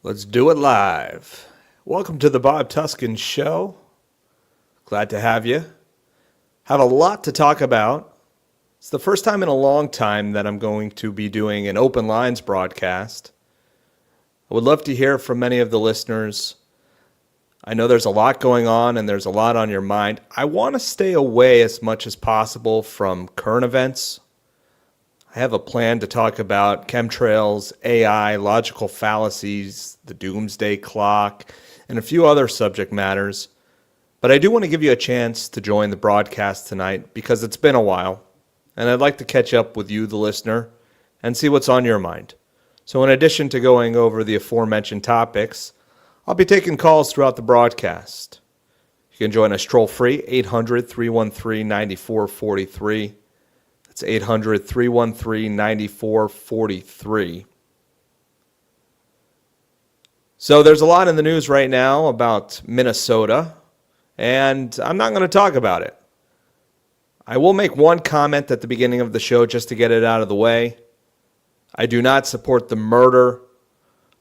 Let's do it live. Welcome to the Bob Tuskin Show. Glad to have you. Have a lot to talk about. It's the first time in a long time that I'm going to be doing an open lines broadcast. I would love to hear from many of the listeners. I know there's a lot going on and there's a lot on your mind. I want to stay away as much as possible from current events. I have a plan to talk about chemtrails, AI, logical fallacies, the doomsday clock, and a few other subject matters. But I do want to give you a chance to join the broadcast tonight because it's been a while, and I'd like to catch up with you, the listener, and see what's on your mind. So in addition to going over the aforementioned topics, I'll be taking calls throughout the broadcast. You can join us troll-free, 800-313-9443. It's 800-313-9443. So there's a lot in the news right now about Minnesota, and I'm not going to talk about it. I will make one comment at the beginning of the show just to get it out of the way. I do not support the murder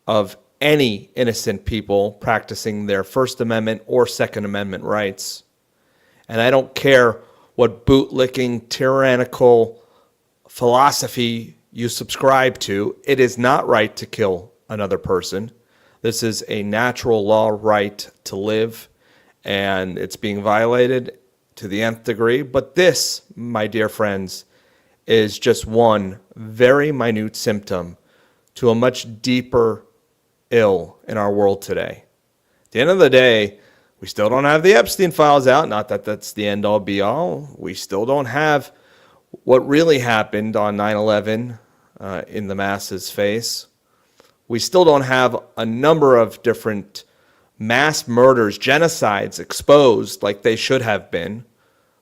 of any innocent people practicing their First Amendment or Second Amendment rights. And I don't care what bootlicking, tyrannical philosophy you subscribe to. It is not right to kill another person. This is a natural law right to live, and it's being violated to the nth degree. But this, my dear friends, is just one very minute symptom to a much deeper ill in our world today. At the end of the day, we still don't have the Epstein files out. Not that that's the end-all, be-all. We still don't have what really happened on 9/11 in the masses' face. We still don't have a number of different mass murders, genocides exposed like they should have been,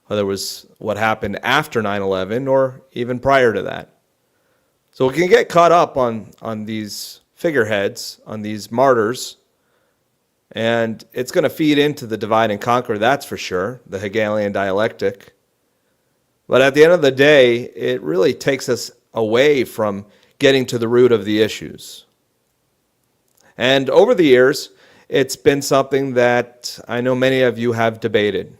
whether it was what happened after 9/11 or even prior to that. So we can get caught up on these figureheads, on these martyrs, and it's going to feed into the divide and conquer, that's for sure, the Hegelian dialectic. But at the end of the day, it really takes us away from getting to the root of the issues. And over the years, it's been something that I know many of you have debated.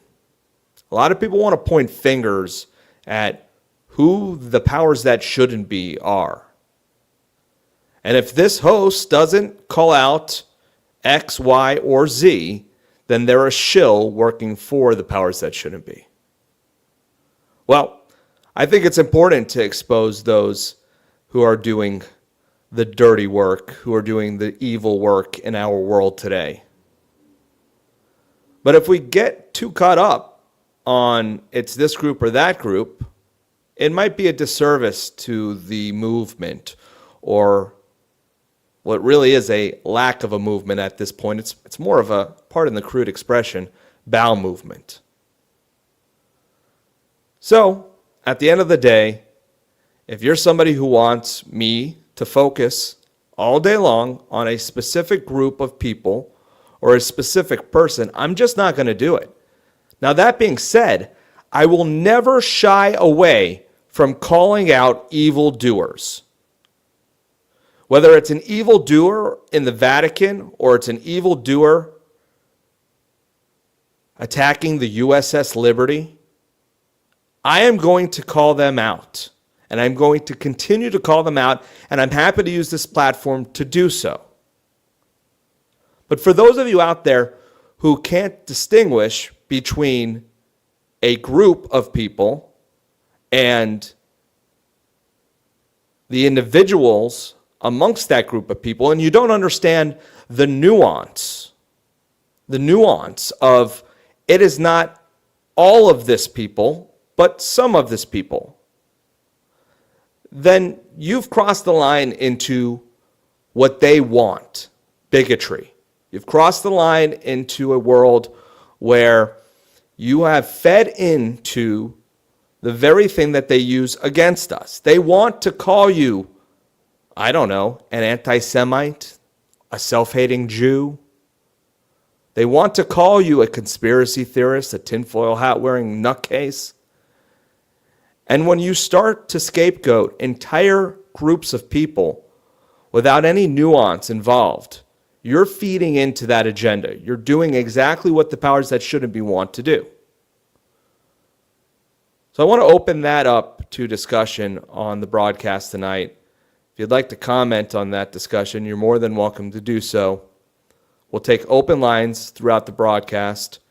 A lot of people want to point fingers at who the powers that shouldn't be are. And if this host doesn't call out X, Y, or Z, then they're a shill working for the powers that shouldn't be. Well, I think it's important to expose those who are doing the dirty work, who are doing the evil work in our world today. But if we get too caught up on it's this group or that group, it might be a disservice to the movement, or what really is a lack of a movement at this point. It's more of a, pardon the crude expression, bowel movement. So, at the end of the day, if you're somebody who wants me to focus all day long on a specific group of people or a specific person, I'm just not going to do it. Now, that being said, I will never shy away from calling out evildoers. Whether it's an evildoer in the Vatican or it's an evildoer attacking the USS Liberty, I am going to call them out. And I'm going to continue to call them out, and I'm happy to use this platform to do so. But for those of you out there who can't distinguish between a group of people and the individuals amongst that group of people, and you don't understand the nuance of it is not all of this people, but some of this people, then you've crossed the line into what they want, bigotry. You've crossed the line into a world where you have fed into the very thing that they use against us. They want to call you, I don't know, an anti-Semite, a self-hating Jew. They want to call you a conspiracy theorist, a tinfoil hat-wearing nutcase. And when you start to scapegoat entire groups of people without any nuance involved, you're feeding into that agenda. You're doing exactly what the powers that shouldn't be want to do. So I want to open that up to discussion on the broadcast tonight. If you'd like to comment on that discussion, you're more than welcome to do so. We'll take open lines throughout the broadcast.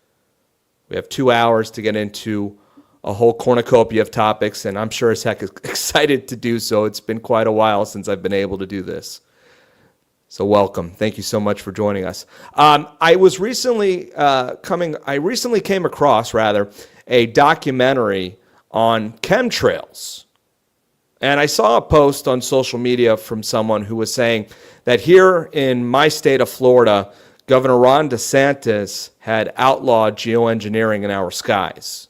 We have 2 hours to get into a whole cornucopia of topics, and I'm sure as heck excited to do so. It's been quite a while since I've been able to do this. So welcome. Thank you so much for joining us. I recently came across a documentary on chemtrails. And I saw a post on social media from someone who was saying that here in my state of Florida, Governor Ron DeSantis had outlawed geoengineering in our skies.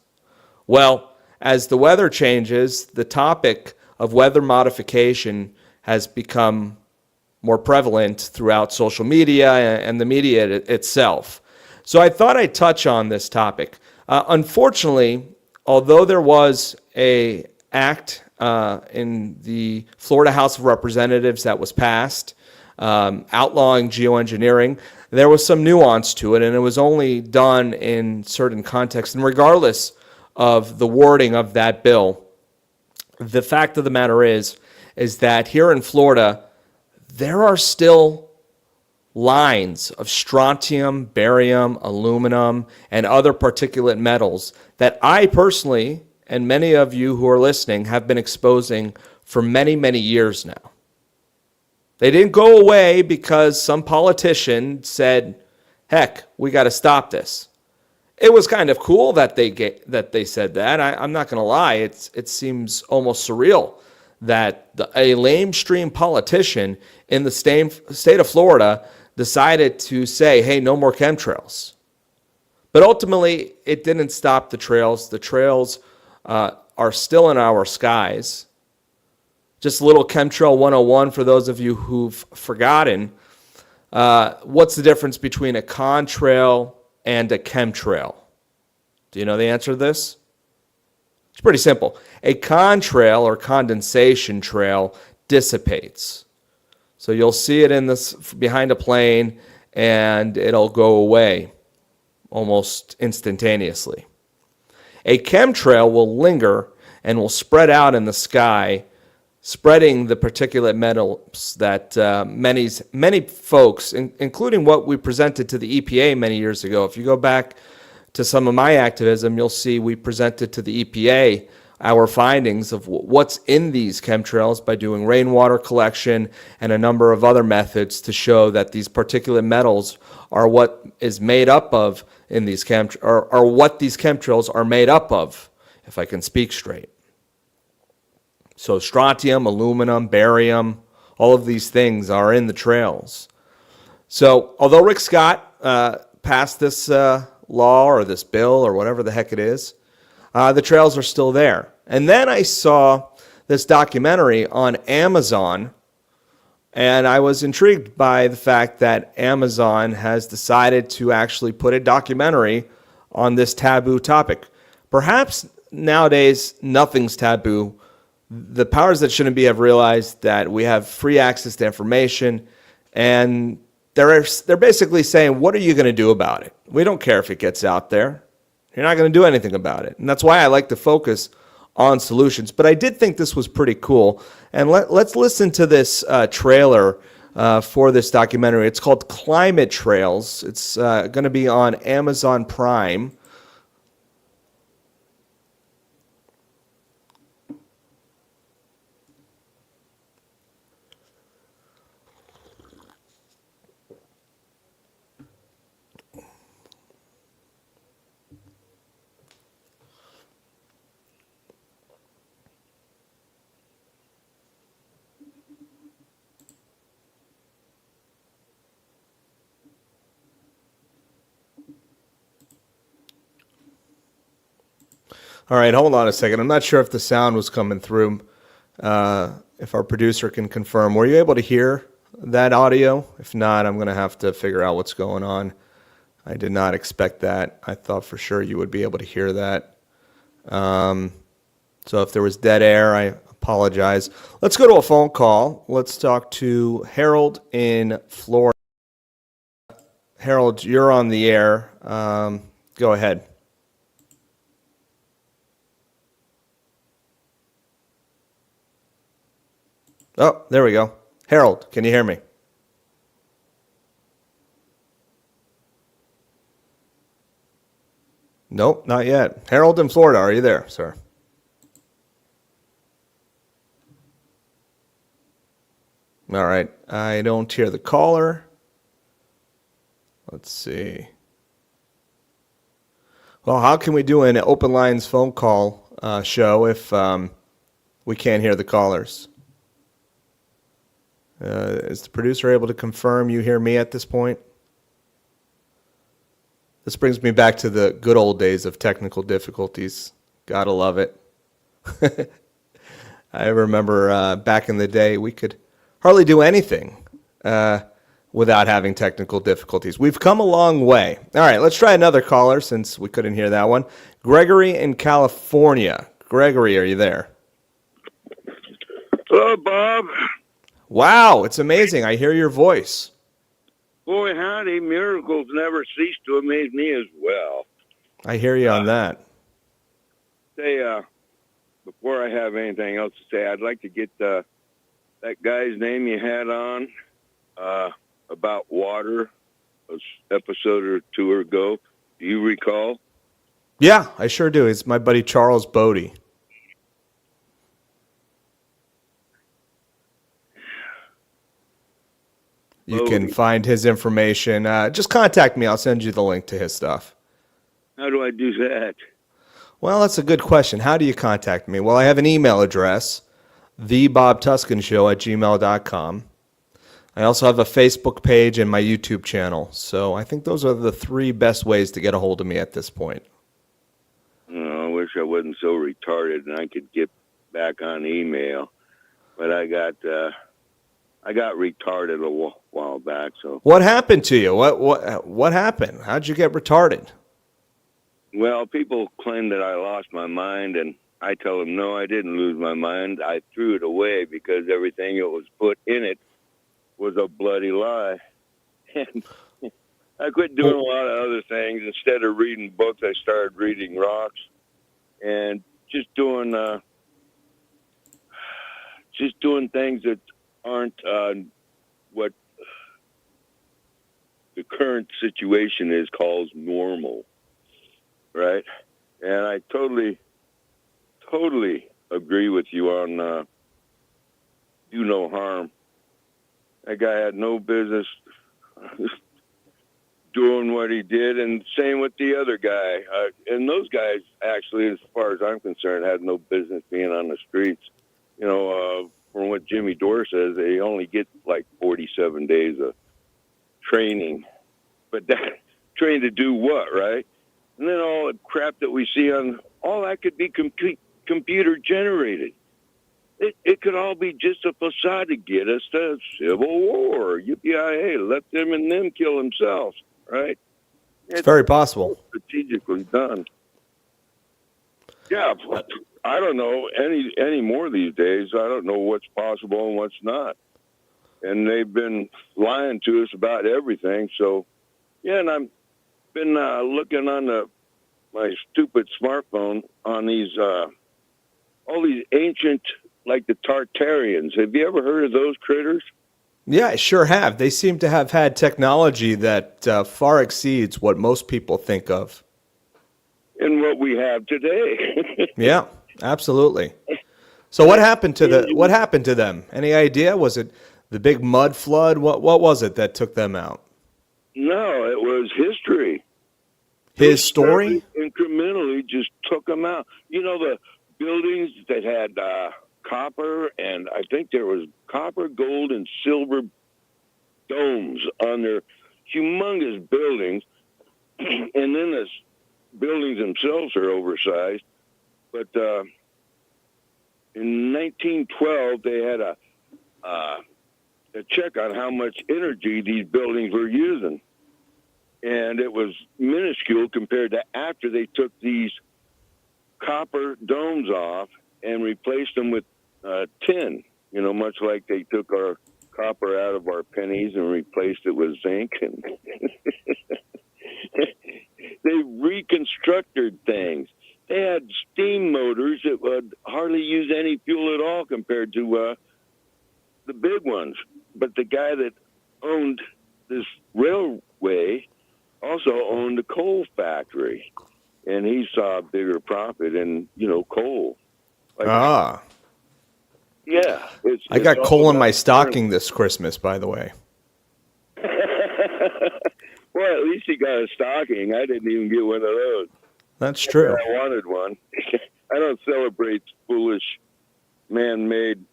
Well, as the weather changes, the topic of weather modification has become more prevalent throughout social media and the media itself. So I thought I'd touch on this topic. Unfortunately, although there was an act in the Florida House of Representatives that was passed outlawing geoengineering, there was some nuance to it, and it was only done in certain contexts. And regardless of the wording of that bill, the fact of the matter is that here in Florida, there are still lines of strontium, barium, aluminum, and other particulate metals that I personally, and many of you who are listening, have been exposing for many, many years now. They didn't go away because some politician said, heck, we got to stop this. It was kind of cool that they said that. I'm not going to lie. It seems almost surreal that a lamestream politician in the state of Florida decided to say, hey, no more chemtrails. But ultimately, it didn't stop the trails. The trails are still in our skies. Just a little chemtrail 101 for those of you who've forgotten. What's the difference between a contrail and a chemtrail? Do you know the answer to this? It's pretty simple. A contrail or condensation trail dissipates. So you'll see it in this behind a plane and it'll go away almost instantaneously. A chemtrail will linger and will spread out in the sky, spreading the particulate metals that many folks, including what we presented to the EPA many years ago. If you go back to some of my activism, you'll see we presented to the EPA our findings of what's in these chemtrails by doing rainwater collection and a number of other methods to show that these particulate metals are what is made up of in these or what these chemtrails are made up of, if I can speak straight. So strontium, aluminum, barium, all of these things are in the trails. So although Rick Scott passed this law or this bill or whatever the heck it is, the trails are still there. And then I saw this documentary on Amazon, and I was intrigued by the fact that Amazon has decided to actually put a documentary on this taboo topic. Perhaps nowadays nothing's taboo. The powers that shouldn't be have realized that we have free access to information, and they're basically saying, what are you going to do about it? We don't care if it gets out there. You're not going to do anything about it. And that's why I like to focus on solutions. But I did think this was pretty cool. And let's listen to this trailer for this documentary. It's called Climate Trails. It's going to be on Amazon Prime. All right, hold on a second. I'm not sure if the sound was coming through. If our producer can confirm. Were you able to hear that audio? If not, I'm going to have to figure out what's going on. I did not expect that. I thought for sure you would be able to hear that. So if there was dead air, I apologize. Let's go to a phone call. Let's talk to Harold in Florida. Harold, you're on the air. Go ahead. Oh, there we go. Harold, can you hear me? Nope, not yet. Harold in Florida, are you there, sir? All right. I don't hear the caller. Let's see. Well, how can we do an open lines phone call show if we can't hear the callers? Is the producer able to confirm you hear me at this point? This brings me back to the good old days of technical difficulties. Gotta love it. I remember back in the day, we could hardly do anything without having technical difficulties. We've come a long way. All right, let's try another caller since we couldn't hear that one. Gregory in California. Gregory, are you there? Hello, Bob. Wow, it's amazing. I hear your voice. Boy, howdy, miracles never cease to amaze me as well. I hear you on that. Say, before I have anything else to say, I'd like to get that guy's name you had on about water, an episode or two ago. Do you recall? Yeah, I sure do. It's my buddy Charles Bodie. You can find his information. Just contact me. I'll send you the link to his stuff. How do I do that? Well, that's a good question. How do you contact me? Well, I have an email address, thebobtuskinshow@gmail.com. I also have a Facebook page and my YouTube channel. So I think those are the three best ways to get a hold of me at this point. Oh, I wish I wasn't so retarded and I could get back on email. But I got retarded a while back. So what happened to you? What happened? How'd you get retarded? Well, people claim that I lost my mind, and I tell them, no, I didn't lose my mind. I threw it away because everything that was put in it was a bloody lie. And I quit doing a lot of other things. Instead of reading books, I started reading rocks and just doing things that aren't what the current situation is calls normal. Right, and I totally agree with you on do no harm. That guy had no business doing what he did, and same with the other guy. And those guys, actually, as far as I'm concerned, had no business being on the streets. You know, from what Jimmy Dore says, they only get like 47 days of training. But that trained to do what, right? And then all the crap that we see on, all that could be computer generated. It could all be just a facade to get us to civil war. Yippee-yi-hey, let them and them kill themselves, right? It's very possible. Strategically done. Yeah, I don't know any more these days. I don't know what's possible and what's not. And they've been lying to us about everything. So, yeah, and I'm been looking on my stupid smartphone on these all these ancient, like the Tartarians. Have you ever heard of those critters? Yeah, I sure have. They seem to have had technology that far exceeds what most people think of. And what we have today. Yeah, absolutely. So what happened to them? Any idea? Was it the big mud flood? What was it that took them out? No, it was history. His story? Incrementally just took them out. You know, the buildings that had copper, and I think there was copper, gold, and silver domes on their humongous buildings. And then the buildings themselves are oversized. But in 1912, they had a check on how much energy these buildings were using. And it was minuscule compared to after they took these copper domes off and replaced them with tin, you know, much like they took our copper out of our pennies and replaced it with zinc. And they reconstructed things. They had steam motors that would hardly use any fuel at all compared to the big ones. But the guy that owned this railway also owned a coal factory, and he saw a bigger profit in, coal. Yeah. I got coal in my stocking this Christmas, by the way. Well, at least he got a stocking. I didn't even get one of those. That's true. I wanted one. I don't celebrate foolish, man-made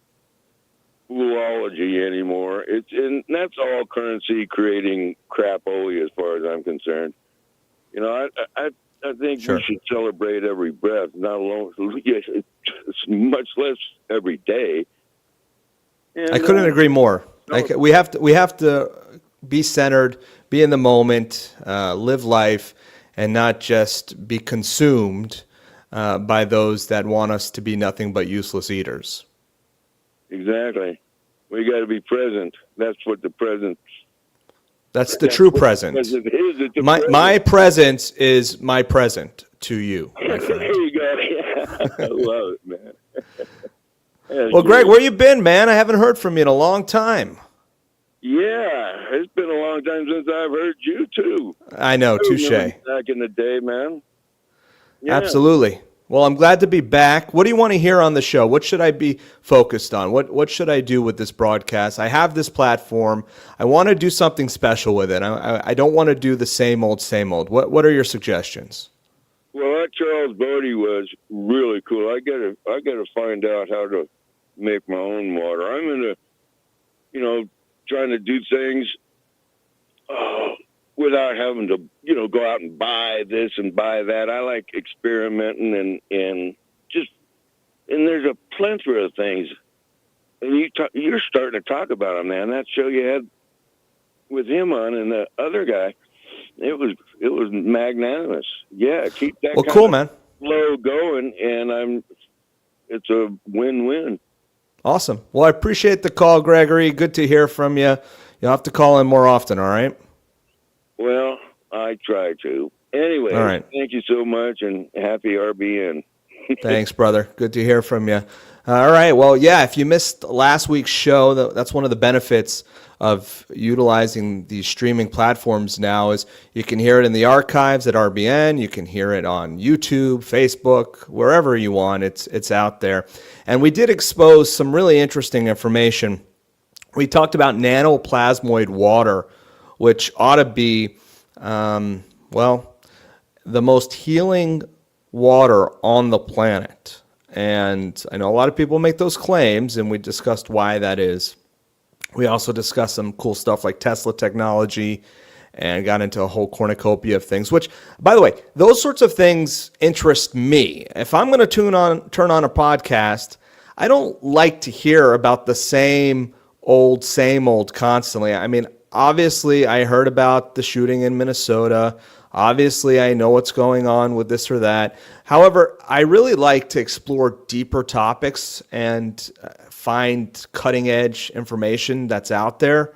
foolology anymore. And that's all currency creating crapoly as far as I'm concerned. I think we should celebrate every breath, not alone. Yes, it's much less every day. And, I couldn't agree more. We have to be centered, be in the moment, live life, and not just be consumed by those that want us to be nothing but useless eaters. Exactly. We got to be present. That's what the present. That's the true present. My presence is my present to you, my friend. There you go. Yeah. I love it, man. Well, Greg, where you been, man? I haven't heard from you in a long time. Yeah, it's been a long time since I've heard you, too. I know, touche. Back in the day, man. Yeah. Absolutely. Well, I'm glad to be back. What do you want to hear on the show? What should I be focused on? What should I do with this broadcast? I have this platform. I want to do something special with it. I don't want to do the same old, same old. What are your suggestions? Well, that Charles Bodie was really cool. I gotta find out how to make my own water. I'm into, trying to do things without having to, go out and buy this and buy that. I like experimenting and there's a plethora of things. And you're starting to talk about them, man. That show you had with him on and the other guy, it was magnanimous. Yeah, keep that man. Flow going, and it's a win-win. Awesome. Well, I appreciate the call, Gregory. Good to hear from you. You'll have to call in more often, all right? Well, I try to. Anyway, all right. Thank you so much, and happy RBN. Thanks, brother. Good to hear from you. All right. Well, yeah, if you missed last week's show, that's one of the benefits of utilizing these streaming platforms now is you can hear it in the archives at RBN. You can hear it on YouTube, Facebook, wherever you want. It's out there. And we did expose some really interesting information. We talked about nanoplasmoid water, which ought to be, the most healing water on the planet. And I know a lot of people make those claims, and we discussed why that is. We also discussed some cool stuff like Tesla technology and got into a whole cornucopia of things, which, by the way, those sorts of things interest me. If I'm going to turn on a podcast, I don't like to hear about the same old constantly. I mean, obviously, I heard about the shooting in Minnesota. Obviously, I know what's going on with this or that. However, I really like to explore deeper topics and find cutting-edge information that's out there.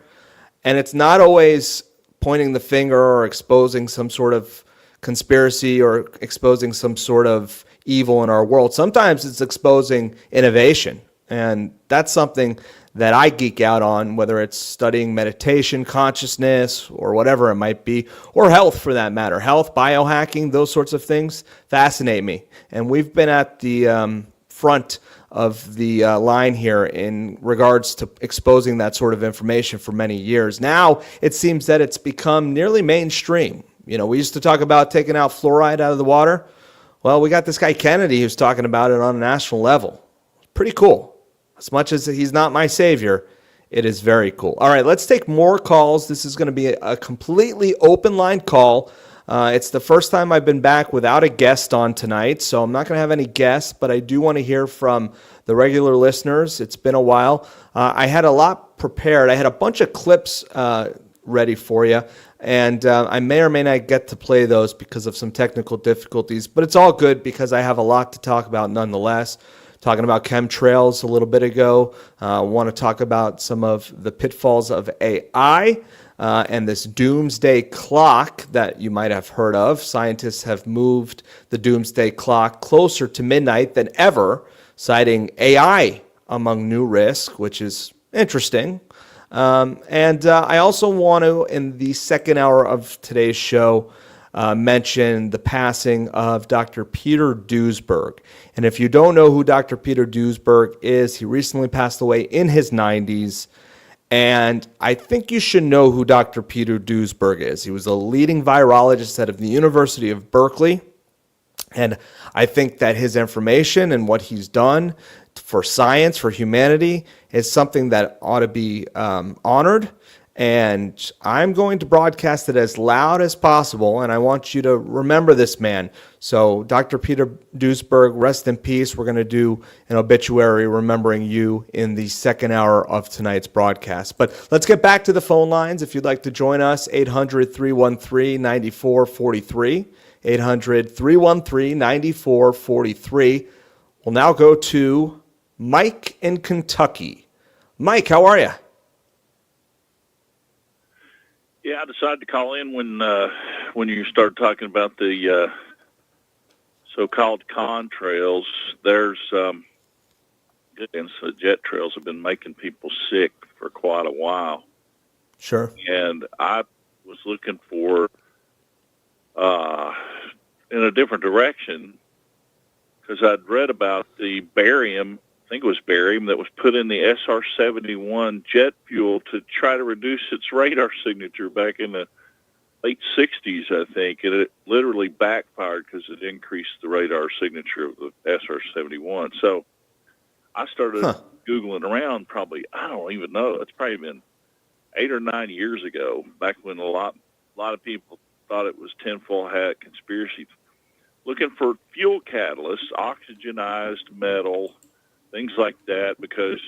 And it's not always pointing the finger or exposing some sort of conspiracy or exposing some sort of evil in our world. Sometimes it's exposing innovation. And that's something that I geek out on, whether it's studying meditation, consciousness, or whatever it might be, or health for that matter. Health, biohacking, those sorts of things fascinate me. And we've been at the front of the line here in regards to exposing that sort of information for many years. Now, it seems that it's become nearly mainstream. We used to talk about taking out fluoride out of the water. Well, we got this guy Kennedy who's talking about it on a national level. Pretty cool. As much as he's not my savior, it is very cool. All right, let's take more calls. This is going to be a completely open line call. It's the first time I've been back without a guest on tonight, so I'm not going to have any guests, but I do want to hear from the regular listeners. It's been a while. I had a lot prepared. I had a bunch of clips ready for you, and I may or may not get to play those because of some technical difficulties, but it's all good because I have a lot to talk about nonetheless. talking about chemtrails a little bit ago. Want to talk about some of the pitfalls of AI and this doomsday clock that you might have heard of. Scientists have moved the doomsday clock closer to midnight than ever, citing AI among new risk, which is interesting. And I also want to, in the second hour of today's show, mention the passing of Dr. Peter Duesberg. And if you don't know who Dr. Peter Duesberg is, he recently passed away in his 90s. And I think you should know who Dr. Peter Duesberg is. He was a leading virologist out of the University of Berkeley. And I think that his information and what he's done for science, for humanity, is something that ought to be honored. And I'm going to broadcast it as loud as possible, and I want you to remember this man. So, Dr. Peter Duesberg, rest in peace. We're going to do an obituary remembering you in the second hour of tonight's broadcast. But let's get back to the phone lines. If you'd like to join us, 800-313-9443. 800-313-9443. We'll now go to Mike in Kentucky. Mike, how are you? Yeah, I decided to call in when you started talking about the so-called contrails. There's jet trails have been making people sick for quite a while. Sure. And I was looking for in a different direction because I'd read about the barium. I think it was barium that was put in the SR-71 jet fuel to try to reduce its radar signature back in the late 60s, I think. And it literally backfired because it increased the radar signature of the SR-71. So I started Googling around probably, I don't even know, it's probably been 8 or 9 years ago, back when a lot of people thought it was tinfoil hat conspiracy, looking for fuel catalysts, oxygenized metal, things like that, because,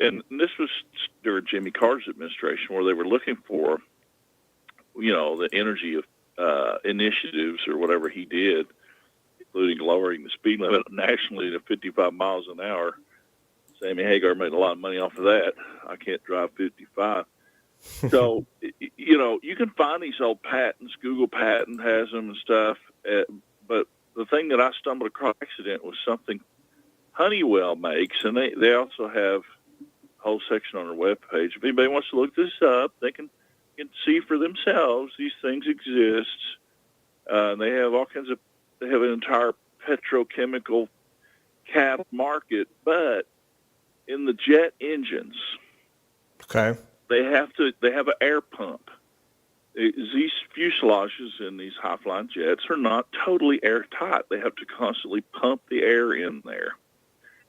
and this was during Jimmy Carter's administration where they were looking for, the energy of initiatives or whatever he did, including lowering the speed limit nationally to 55 miles an hour. Sammy Hagar made a lot of money off of that. I can't drive 55. So, you can find these old patents. Google Patent has them and stuff. But the thing that I stumbled across by accident was something Honeywell makes, and they also have a whole section on their webpage. If anybody wants to look this up, they can see for themselves these things exist. They have they have an entire petrochemical cap market, but in the jet engines, okay, they have an air pump. These fuselages in these high-flying jets are not totally airtight. They have to constantly pump the air in there.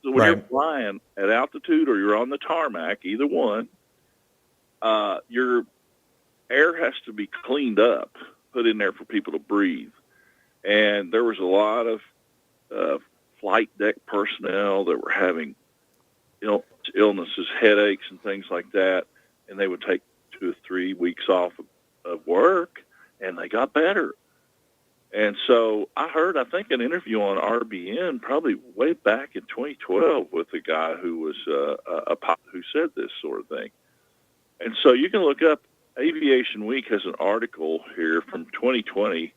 So when you're flying at altitude or you're on the tarmac, either one, your air has to be cleaned up, put in there for people to breathe. And there was a lot of flight deck personnel that were having illnesses, headaches, and things like that, and they would take 2 or 3 weeks off of work, and they got better. And so I heard, I think, an interview on RBN probably way back in 2012 with a guy who was a pilot who said this sort of thing. And so you can look up, Aviation Week has an article here from 2020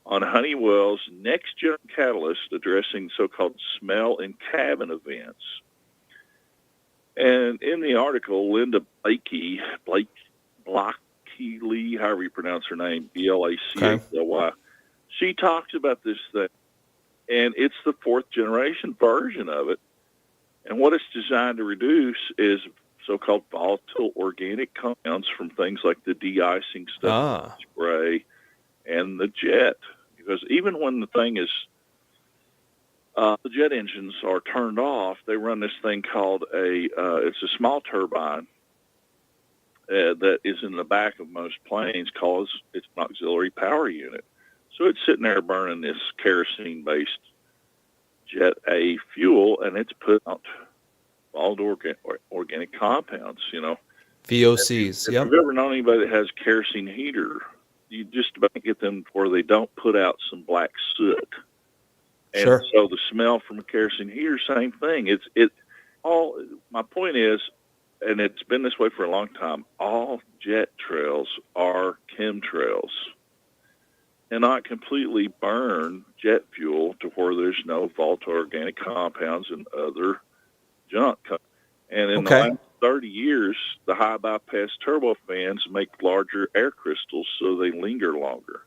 on Honeywell's next-gen catalyst addressing so-called smell in cabin events. And in the article, Linda Blakey, however you pronounce her name, Blachly, she talks about this thing, and it's the 4th generation version of it. And what it's designed to reduce is so-called volatile organic compounds from things like the de-icing stuff, spray, and the jet. Because even when the thing is, the jet engines are turned off, they run this thing called it's a small turbine that is in the back of most planes called it's an auxiliary power unit. So it's sitting there burning this kerosene-based Jet A fuel, and it's put out all organic compounds, VOCs, if you've ever known anybody that has kerosene heater, you just about get them where they don't put out some black soot. And Sure. so the smell from a kerosene heater, same thing. It all. My point is, and it's been this way for a long time. All jet trails are chemtrails. And not completely burn jet fuel to where there's no volatile organic compounds and other junk. And in the Okay. last 30 years, the high bypass turbofans make larger air crystals so they linger longer.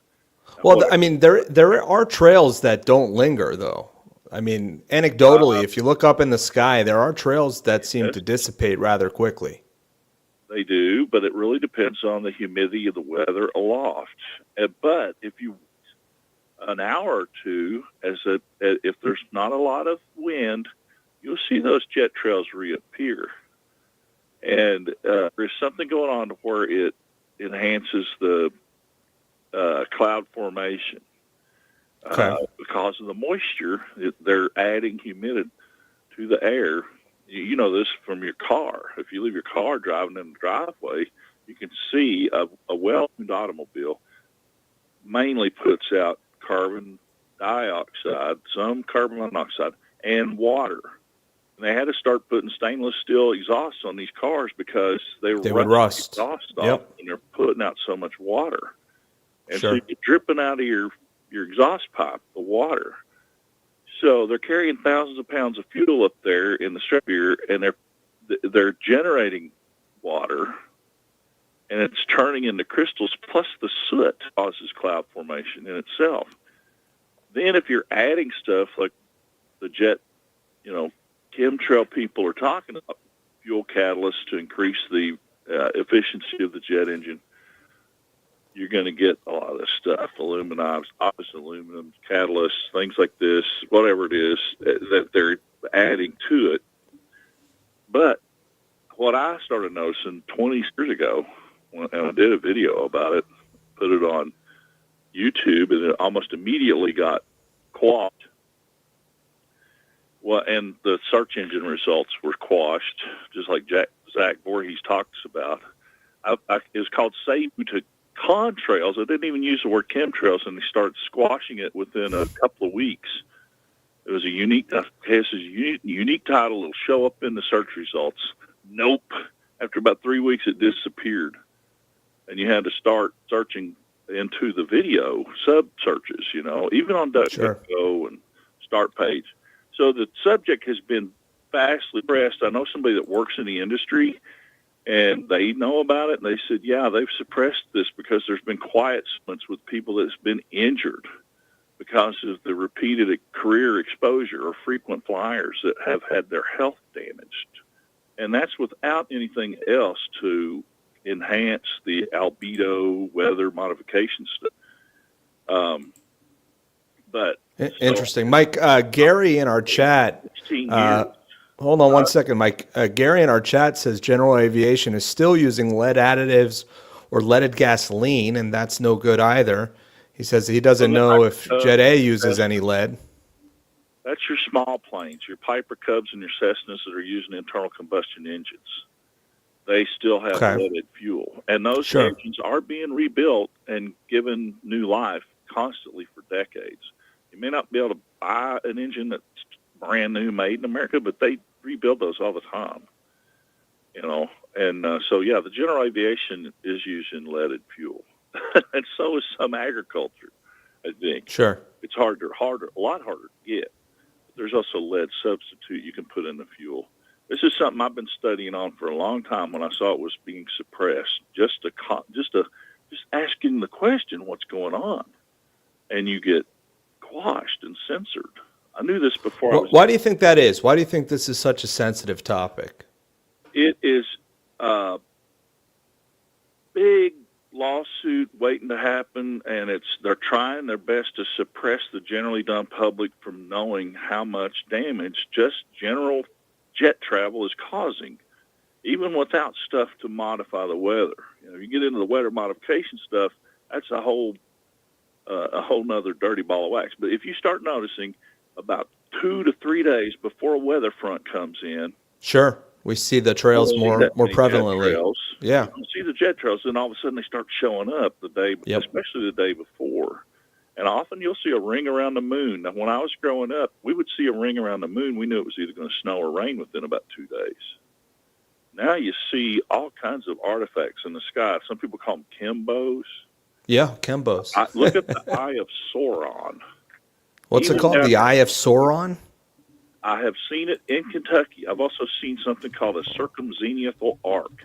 Now, Well, I mean, there are trails that don't linger, though. I mean, anecdotally, if you look up in the sky, there are trails that seem to dissipate rather quickly. They do, but it really depends on the humidity of the weather aloft. But if you an hour or two, if there's not a lot of wind, you'll see those jet trails reappear. And there's something going on where it enhances the cloud formation. Okay. Because of the moisture, they're adding humidity to the air. You know this from your car. If you leave your car driving in the driveway, you can see a well-tuned automobile mainly puts out carbon dioxide, some carbon monoxide, and water. And they had to start putting stainless steel exhausts on these cars because they would rust. exhaust off, Yep. and they're putting out so much water. And Sure. so you're dripping out of your exhaust pipe, the water. So they're carrying thousands of pounds of fuel up there in the stratosphere, and they're generating water, and it's turning into crystals, plus the soot causes cloud formation in itself. Then if you're adding stuff like the jet, chemtrail people are talking about, fuel catalysts to increase the efficiency of the jet engine, you're going to get a lot of this stuff, aluminum, catalysts, things like this, whatever it is that they're adding to it. But what I started noticing 20 years ago, and I did a video about it, put it on YouTube, and it almost immediately got quashed. Well, and the search engine results were quashed, just like Zach Voorhees talks about. It was called Save to Contrails. I didn't even use the word chemtrails, and they started squashing it within a couple of weeks. It was a unique title. It'll show up in the search results. Nope. After about 3 weeks, it disappeared. And you had to start searching into the video sub-searches, even on DuckDuckGo and Start Page. So the subject has been vastly pressed. I know somebody that works in the industry, and they know about it, and they said, yeah, they've suppressed this because there's been quiet splits with people that's been injured because of the repeated career exposure or frequent flyers that have had their health damaged. And that's without anything else to enhance the albedo weather modification stuff. Interesting. Mike, Gary in our chat, 16 years. hold on one second, Mike. Gary in our chat says General Aviation is still using lead additives or leaded gasoline, and that's no good either. He says he doesn't know if Jet A uses any lead. That's your small planes, your Piper Cubs and your Cessnas that are using internal combustion engines. They still have leaded fuel. And those engines are being rebuilt and given new life constantly for decades. You may not be able to buy an engine that's brand new made in America, but they rebuild those all the time. And the general aviation is using leaded fuel. And so is some agriculture, I think. Sure. It's a lot harder to get. There's also lead substitute you can put in the fuel. This is something I've been studying on for a long time when I saw it was being suppressed. Just asking the question, what's going on? And you get quashed and censored. I knew this before. Why do you think that is? Why do you think this is such a sensitive topic? It is a big lawsuit waiting to happen, and they're trying their best to suppress the generally dumb public from knowing how much damage just general jet travel is causing, even without stuff to modify the weather. You get into the weather modification stuff, that's a whole nother dirty ball of wax. But if you start noticing about 2 to 3 days before a weather front comes in, sure, we see the trails more prevalently. Yeah, you see the jet trails, and all of a sudden they start showing up the day, especially the day before. And often you'll see a ring around the moon. Now, when I was growing up, we would see a ring around the moon. We knew it was either going to snow or rain within about 2 days. Now you see all kinds of artifacts in the sky. Some people call them Chembos. Yeah, Chembos. Look at the Eye of Sauron. What's it Even called? down The Eye of Sauron? I have seen it in Kentucky. I've also seen something called a circumzenithal arc.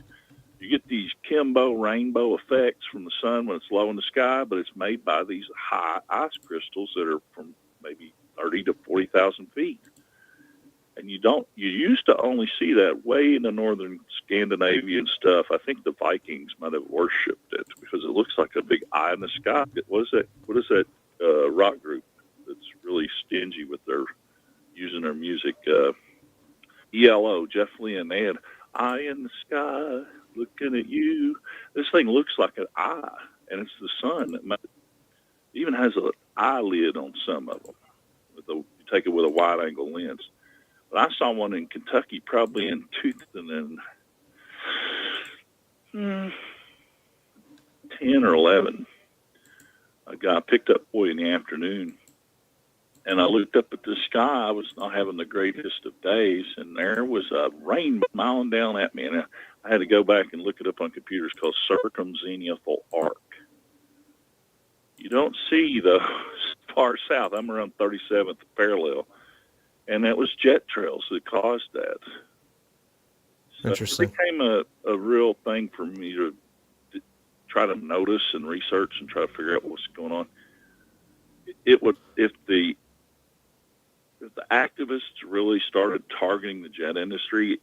You get these Chembo rainbow effects from the sun when it's low in the sky, but it's made by these high ice crystals that are from maybe 30 to 40,000 feet. And you used to only see that way in the northern Scandinavian stuff. I think the Vikings might have worshipped it because it looks like a big eye in the sky. What is that rock group that's really stingy with their using their music? ELO, Jeff Lynne, they had Eye in the Sky, looking at you. This thing looks like an eye, and it's the sun. It even has an eyelid on some of them. You take it with a wide-angle lens. But I saw one in Kentucky probably in 2010 or 11. A guy picked up boy in the afternoon, and I looked up at the sky. I was not having the greatest of days, and there was a rain smiling down at me. And I had to go back and look it up on computers called circumzenithal arc. You don't see those far south. I'm around 37th parallel. And that was jet trails that caused that. So Interesting. it became a real thing for me to try to notice and research and try to figure out what's going on. It would, if the activists really started targeting the jet industry,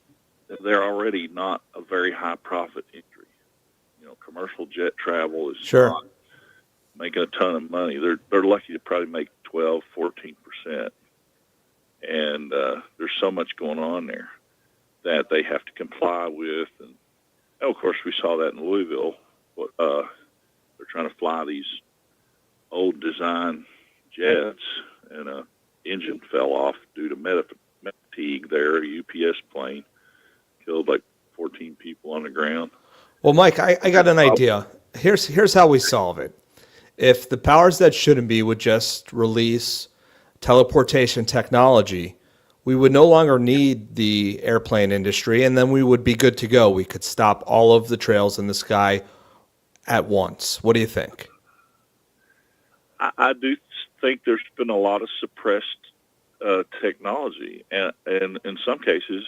they're already not a very high profit industry. You know, commercial jet travel is not making a ton of money. They're lucky to probably make 12, 14%. And there's so much going on there that they have to comply with. And of course, we saw that in Louisville. They're trying to fly these old design jets, and an engine fell off due to fatigue there. A UPS plane killed like 14 people on the ground. Well, Mike, I got an idea. Here's how we solve it. If the powers that shouldn't be would just release teleportation technology, we would no longer need the airplane industry, and then we would be good to go. We could stop all of the trails in the sky at once. What do you think? I do think there's been a lot of suppressed technology, and in some cases,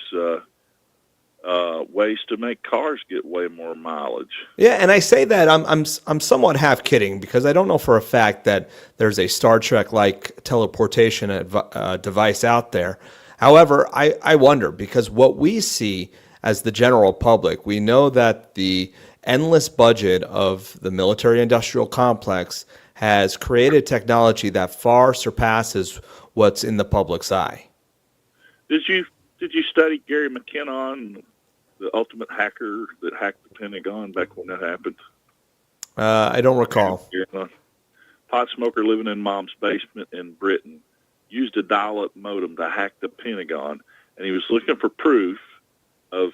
ways to make cars get way more mileage. Yeah, and I say that I'm somewhat half kidding because I don't know for a fact that there's a Star Trek-like teleportation device out there. However, I wonder because what we see as the general public, we know that the endless budget of the military-industrial complex has created technology that far surpasses what's in the public's eye. Did you study Gary McKinnon, the ultimate hacker that hacked the Pentagon back when that happened? I don't recall. Pot smoker living in mom's basement in Britain used a dial-up modem to hack the Pentagon, and he was looking for proof of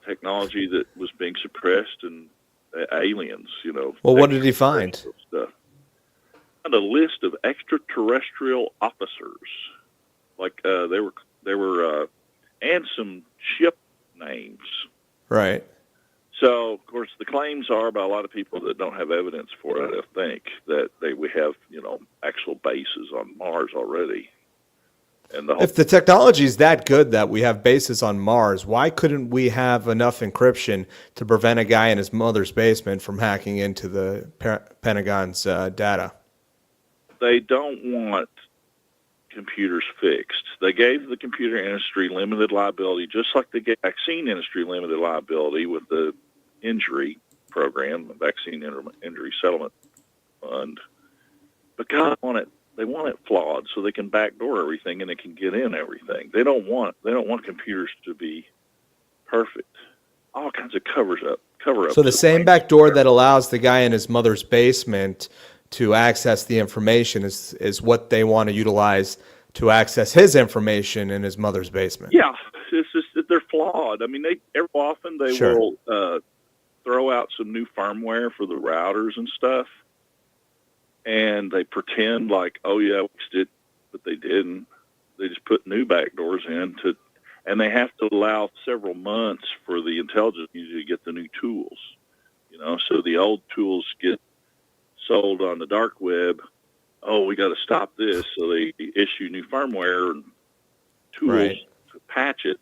technology that was being suppressed and aliens, you know. Well, what did he find? Stuff. Found a list of extraterrestrial officers, like they were, and some ship names. Right. So, of course, the claims are by a lot of people that don't have evidence for it. I think that we have, you know, actual bases on Mars already. And if the technology is that good that we have bases on Mars, why couldn't we have enough encryption to prevent a guy in his mother's basement from hacking into the Pentagon's data? They don't want computers fixed. They gave the computer industry limited liability, just like they gave the vaccine industry limited liability with the injury program, the Vaccine Injury Settlement Fund. But God, they want it flawed so they can backdoor everything and they can get in everything. They don't want computers to be perfect. All kinds of cover up. So the same backdoor that allows the guy in his mother's basement to access the information is what they want to utilize to access his information in his mother's basement. Yeah, it's just that they're flawed. I mean, every often they will throw out some new firmware for the routers and stuff, and they pretend like, oh yeah, we fixed it, but they didn't. They just put new back doors in and they have to allow several months for the intelligence community to get the new tools. So the old tools get sold on the dark web. Oh, we got to stop this. So they issue new firmware and tools to patch it.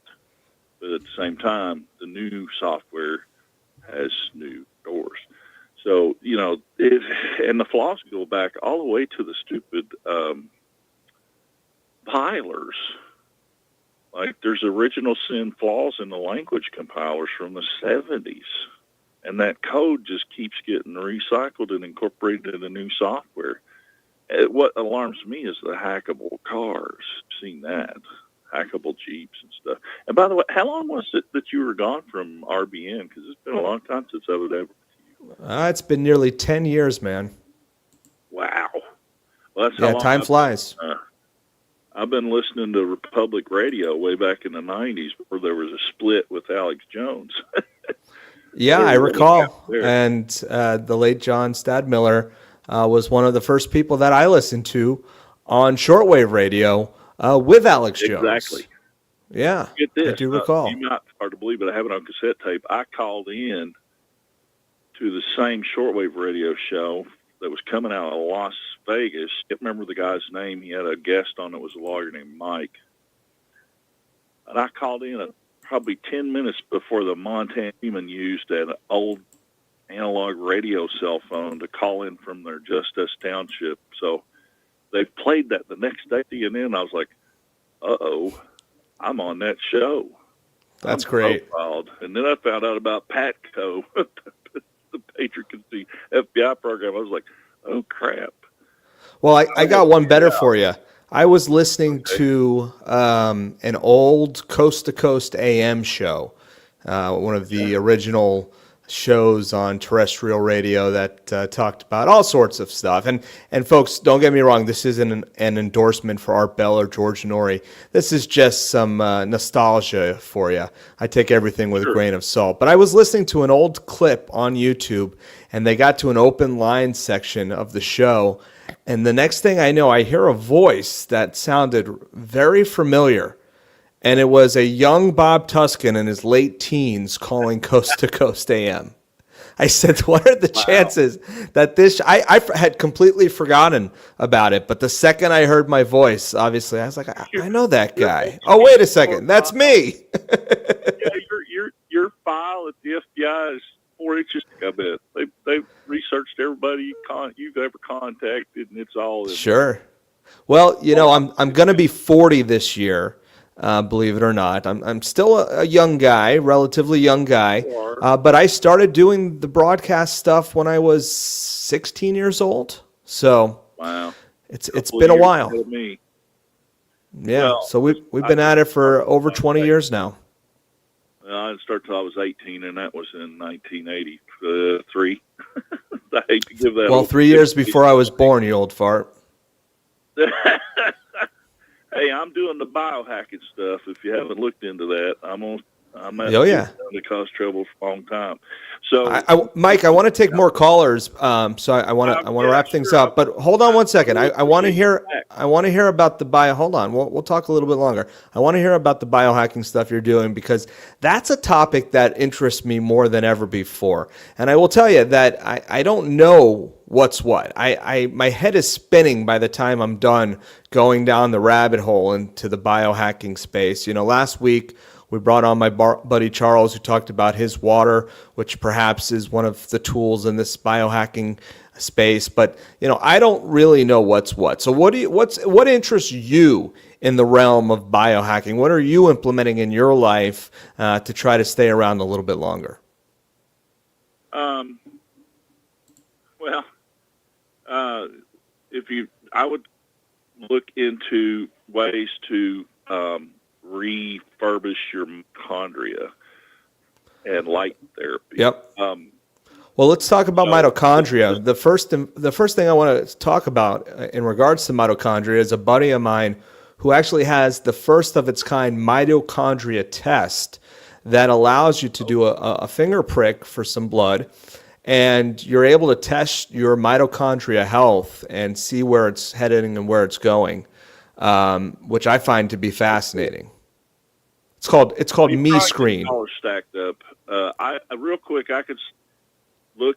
But at the same time, the new software has new doors. So, and the flaws go back all the way to the stupid compilers. Like there's original sin flaws in the language compilers from the 70s. And that code just keeps getting recycled and incorporated into new software. What alarms me is the hackable cars. Seen that. Hackable Jeeps and stuff. And by the way, how long was it that you were gone from RBN? Because it's been a long time since I was ever with you. It's been nearly 10 years, man. Wow. Well, that's how long time flies. I've been listening to Republic Radio way back in the 90s before there was a split with Alex Jones. Yeah, I recall. And the late John Stadmiller was one of the first people that I listened to on shortwave radio with Alex Jones. Exactly. Yeah, Get this. I do recall. You might hard to believe, but I have it on cassette tape. I called in to the same shortwave radio show that was coming out of Las Vegas. I can't remember the guy's name. He had a guest on that was a lawyer named Mike. And I called in probably 10 minutes before the Montana human used an old analog radio cell phone to call in from their Justice Township. So they played that the next day, and then I was like, uh-oh, I'm on that show. That's great. Profiled. And then I found out about PATCO, the Patriot FBI program. I was like, oh, crap. Well, I got one better for you. I was listening to an old Coast to Coast AM show, one of the original shows on terrestrial radio that talked about all sorts of stuff. And folks, don't get me wrong, this isn't an endorsement for Art Bell or George Norrie. This is just some nostalgia for you. I take everything with a grain of salt. But I was listening to an old clip on YouTube, and they got to an open line section of the show. And the next thing I know, I hear a voice that sounded very familiar. And it was a young Bob Tuskin in his late teens calling Coast to Coast AM. I said, what are the chances that this... I had completely forgotten about it, but the second I heard my voice, obviously, I was like, I know that guy. Oh, wait a second. That's me. Your file at the FBI is 4 inches thick, I bet. They've researched everybody you've ever contacted, and it's all in. Sure. Well, I'm going to be 40 this year. Believe it or not, I'm still a young guy, relatively young guy, but I started doing the broadcast stuff when I was 16 years old. So wow, it's been a while. Me. Yeah, well, so we've been at it for over 20 years now. I didn't start till I was 18, and that was in 1983. I hate to give that. Well, 3 years before I was born, you old fart. Hey, I'm doing the biohacking stuff. If you haven't looked into that, I'm to cause trouble for a long time. So, Mike, I want to take more callers. So I want to wrap things up. But hold on one second. I want to hear. I want to hear about the bio. Hold on. We'll talk a little bit longer. I want to hear about the biohacking stuff you're doing, because that's a topic that interests me more than ever before. And I will tell you that I don't know what's what. My head is spinning by the time I'm done going down the rabbit hole into the biohacking space. Last week we brought on my buddy Charles, who talked about his water, which perhaps is one of the tools in this biohacking space. But I don't really know what's what. So what interests you in the realm of biohacking? What are you implementing in your life to try to stay around a little bit longer? I would look into ways to refurbish your mitochondria and light therapy. Yep. Well, let's talk about mitochondria. The first thing I want to talk about in regards to mitochondria is a buddy of mine who actually has the first of its kind mitochondria test that allows you to do a finger prick for some blood. and you're able to test your mitochondria health and see where it's heading and where it's going, which I find to be fascinating. It's called Me Screen. All stacked up. I real quick, I could look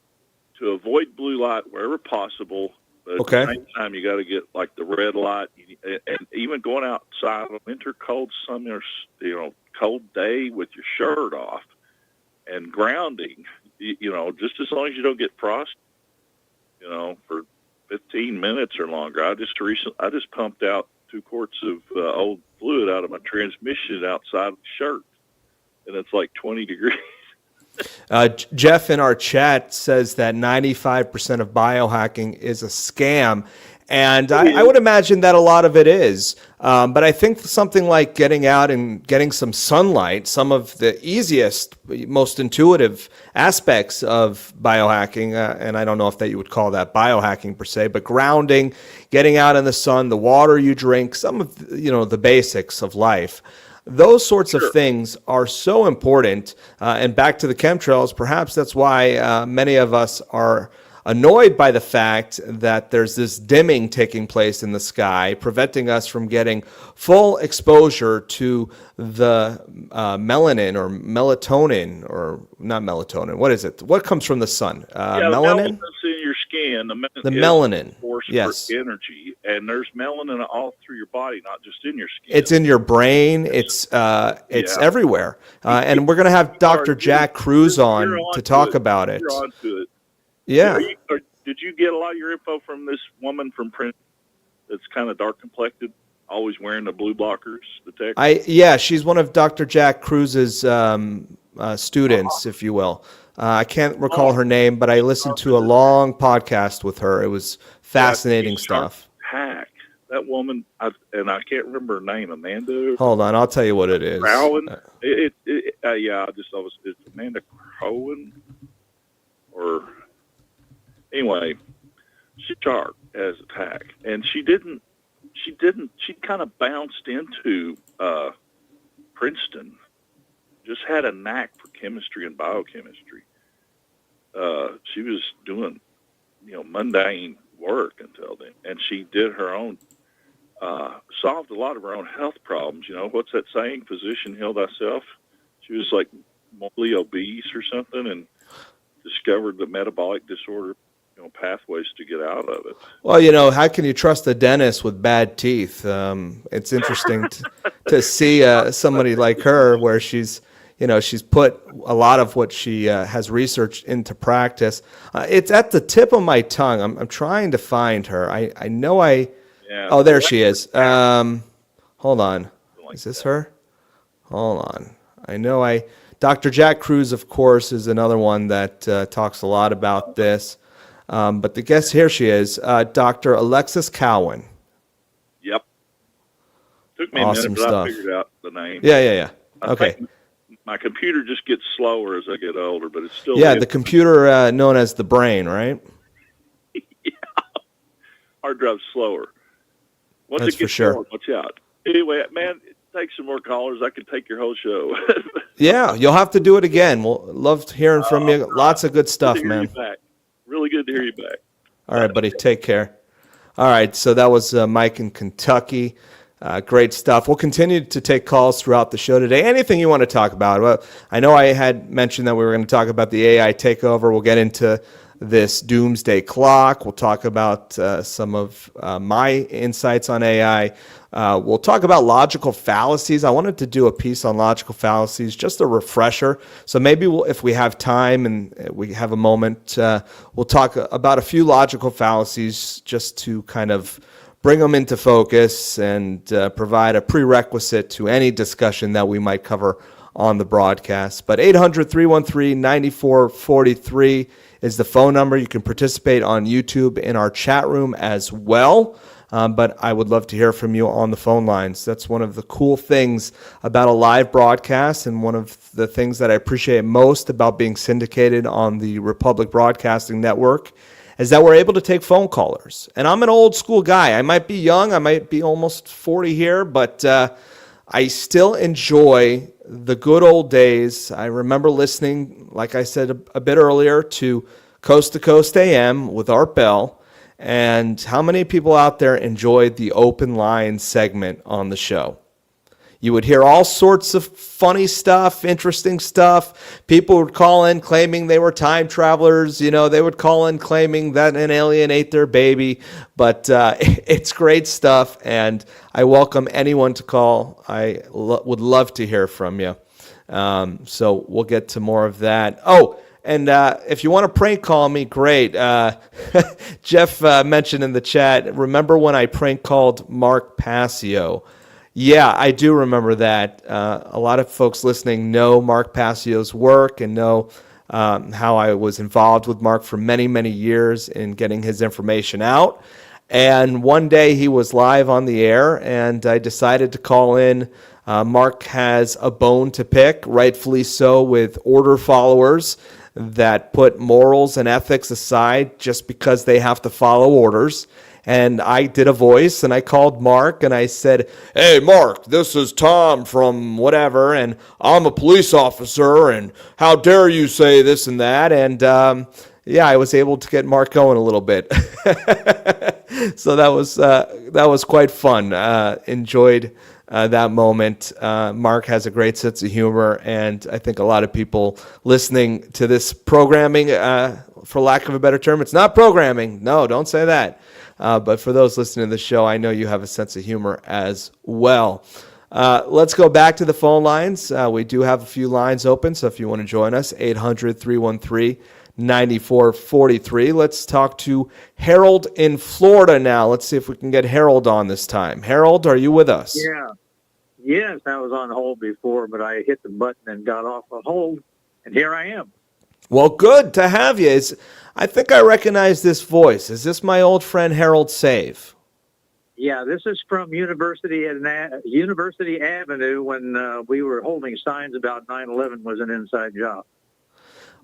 to avoid blue light wherever possible. But Okay. at the same time, you got to get like the red light, and even going outside on a winter cold summer, cold day with your shirt off and grounding. Just as long as you don't get frost, for 15 minutes or longer. I just pumped out 2 quarts of old fluid out of my transmission outside the shirt, and it's like 20 degrees. Jeff in our chat says that 95% of biohacking is a scam. And I would imagine that a lot of it is. But I think something like getting out and getting some sunlight, some of the easiest, most intuitive aspects of biohacking, and I don't know if that you would call that biohacking per se, but grounding, getting out in the sun, the water you drink, some of the basics of life. Those sorts of things are so important. And back to the chemtrails, perhaps that's why many of us are annoyed by the fact that there's this dimming taking place in the sky, preventing us from getting full exposure to the melanin or melatonin, or not melatonin. What is it? What comes from the sun? Melanin? The in your skin. The melanin. Force Yes. for energy, and there's melanin all through your body, not just in your skin. It's in your brain. It's everywhere. And we're going to have Dr. Jack Cruz on to talk about it. You're on to it. Yeah. Did you get a lot of your info from this woman from Princeton that's kind of dark complected, always wearing the blue blockers? She's one of Dr. Jack Cruz's students, if you will. I can't recall her name, but I listened to a long podcast with her. It was fascinating stuff. Hack. That woman, I can't remember her name. Amanda. Hold on, I'll tell you what it is. Rowan. It's Amanda Cohen, or. Anyway, she's sharp as a tack, and she kind of bounced into Princeton, just had a knack for chemistry and biochemistry. She was doing, mundane work until then, and she did her own, solved a lot of her own health problems. What's that saying? Physician, heal thyself. She was like morbidly obese or something, and discovered the metabolic disorder pathways to get out of it. Well, how can you trust a dentist with bad teeth? It's interesting to see somebody like her where she's put a lot of what she has researched into practice. It's at the tip of my tongue. I'm trying to find her. I know Oh, there she is. Hold on. Is this her? Hold on. Dr. Jack Cruz, of course, is another one that talks a lot about this. But the guest, here she is, Dr. Alexis Cowan. Yep. Took me Awesome a minute, but stuff. I figured out the name. Yeah. I Okay. think my computer just gets slower as I get older, but it's still... Yeah, the computer known as the brain, right? Yeah. Hard drive's slower. Once That's it gets for sure. going, watch out. Anyway, man, take some more callers. I could take your whole show. Yeah, you'll have to do it again. We'll love hearing from you. Lots of good stuff, man. Really good to hear you back. All right, buddy. Take care. All right, so that was Mike in Kentucky. Great stuff. We'll continue to take calls throughout the show today. Anything you want to talk about? Well, I know I had mentioned that we were going to talk about the AI takeover. We'll get into this doomsday clock. We'll talk about some of my insights on AI. We'll talk about logical fallacies. I wanted to do a piece on logical fallacies, just a refresher. So maybe if we have time and we have a moment, we'll talk about a few logical fallacies just to kind of bring them into focus and provide a prerequisite to any discussion that we might cover on the broadcast. But 800-313-9443 is the phone number. You can participate on YouTube in our chat room as well. But I would love to hear from you on the phone lines. That's one of the cool things about a live broadcast, and one of the things that I appreciate most about being syndicated on the Republic Broadcasting Network is that we're able to take phone callers. And I'm an old school guy. I might be young. I might be almost 40 here, but I still enjoy the good old days. I remember listening, like I said a bit earlier, to Coast to Coast AM with Art Bell. And how many people out there enjoyed the open line segment on the show? You would hear all sorts of funny stuff, interesting stuff. People would call in claiming they were time travelers. You know, they would call in claiming that an alien ate their baby. But it's great stuff, and I welcome anyone to call. I would love to hear from you. So we'll get to more of that. Oh, and if you want to prank call me, great. Jeff mentioned in the chat, remember when I prank called Mark Passio? Yeah, I do remember that. A lot of folks listening know Mark Passio's work and know how I was involved with Mark for many, many years in getting his information out. And one day he was live on the air, and I decided to call in. Mark has a bone to pick, rightfully so, with order followers that put morals and ethics aside just because they have to follow orders. And I did a voice, and I called Mark, and I said, "Hey, Mark, this is Tom from whatever, and I'm a police officer, and how dare you say this and that?" And yeah, I was able to get Mark going a little bit. So that was quite fun. Enjoyed that moment. Mark has a great sense of humor, and I think a lot of people listening to this programming, for lack of a better term, it's not programming. No, don't say that. But for those listening to the show, I know you have a sense of humor as well. Let's go back to the phone lines. We do have a few lines open, so if you want to join us, 800-313-9443. Let's talk to Harold in Florida now. Let's see if we can get Harold on this time. Harold, are you with us? Yeah. Yes, I was on hold before, but I hit the button and got off the hold, and here I am. Well, good to have you. I think I recognize this voice. Is this my old friend Harold Save? Yeah, this is from University Avenue when we were holding signs about 9/11 was an inside job.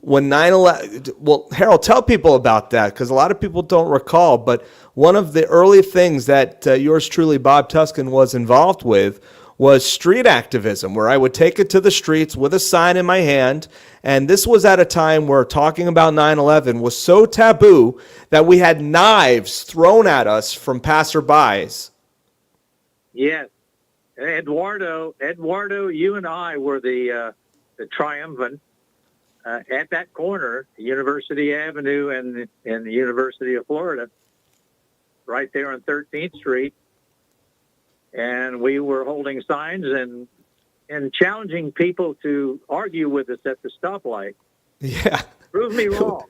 When 9/11, well, Harold, tell people about that, because a lot of people don't recall, but one of the early things that yours truly, Bob Tuskin, was involved with was street activism, where I would take it to the streets with a sign in my hand. And this was at a time where talking about 9/11 was so taboo that we had knives thrown at us from passerbys. Yes. Eduardo, you and I were the triumphant at that corner, University Avenue and the University of Florida, right there on 13th Street. And we were holding signs and challenging people to argue with us at the stoplight. Yeah. Prove me wrong.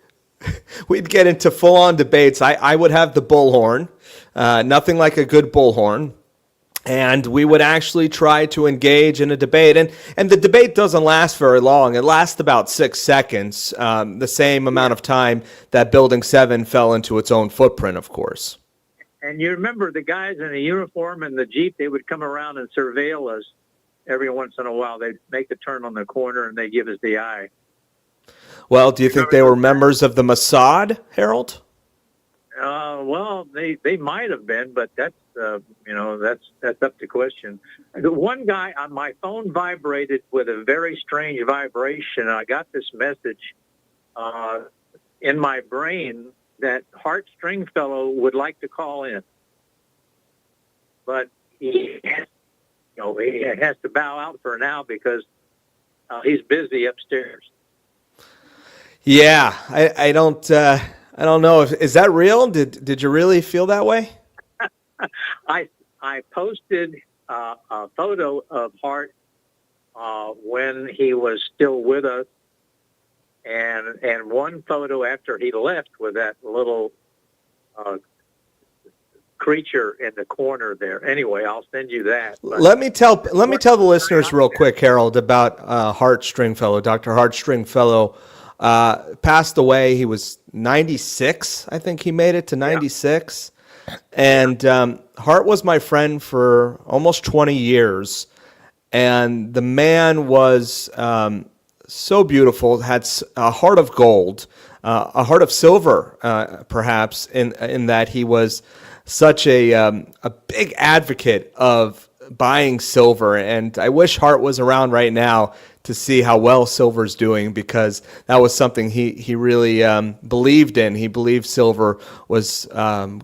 We'd get into full-on debates. I would have the bullhorn, nothing like a good bullhorn. And we would actually try to engage in a debate. And the debate doesn't last very long. It lasts about 6 seconds, the same amount of time that Building 7 fell into its own footprint, of course. And you remember the guys in the uniform and the Jeep, they would come around and surveil us every once in a while. They'd make the turn on the corner and they'd give us the eye. Well, do you think they were members of the Mossad, Harold? Well, they might have been, but that's that's up to question. The one guy on my phone vibrated with a very strange vibration. I got this message in my brain that Hart Stringfellow would like to call in, but he has to bow out for now because he's busy upstairs. Yeah, I don't know. Is that real? Did you really feel that way? I posted a photo of Hart when he was still with us, and one photo after he left with that little creature in the corner there. Anyway, I'll send you that. But let me tell the listeners real quick, Harold, about Hart Stringfellow. Dr. Hart Stringfellow passed away. He was 96. I think he made it to 96. Yeah. And Hart was my friend for almost 20 years. And the man was so beautiful, had a heart of gold, a heart of silver, perhaps, in that he was such a big advocate of buying silver. And I wish Hart was around right now to see how well silver's doing, because that was something he really believed in. He believed silver was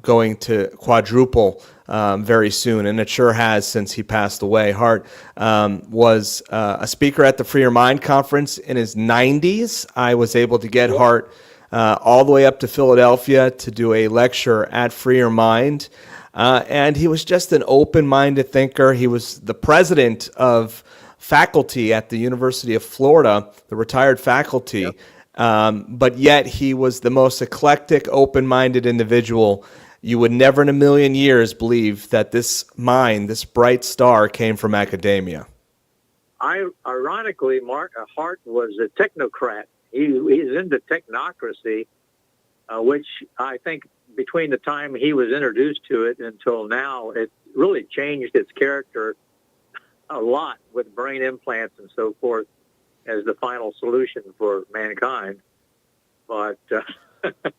going to quadruple very soon, and it sure has since he passed away. Hart was a speaker at the Free Your Mind conference in his 90s. I was able to get Hart all the way up to Philadelphia to do a lecture at Free Your Mind. And he was just an open-minded thinker. He was the president of faculty at the University of Florida, the retired faculty. Yep. But yet he was the most eclectic, open-minded individual. You would never in a million years believe that this mind, this bright star, came from academia. Ironically, Hart was a technocrat. He's into technocracy, which I think between the time he was introduced to it until now, it really changed its character a lot, with brain implants and so forth as the final solution for mankind. But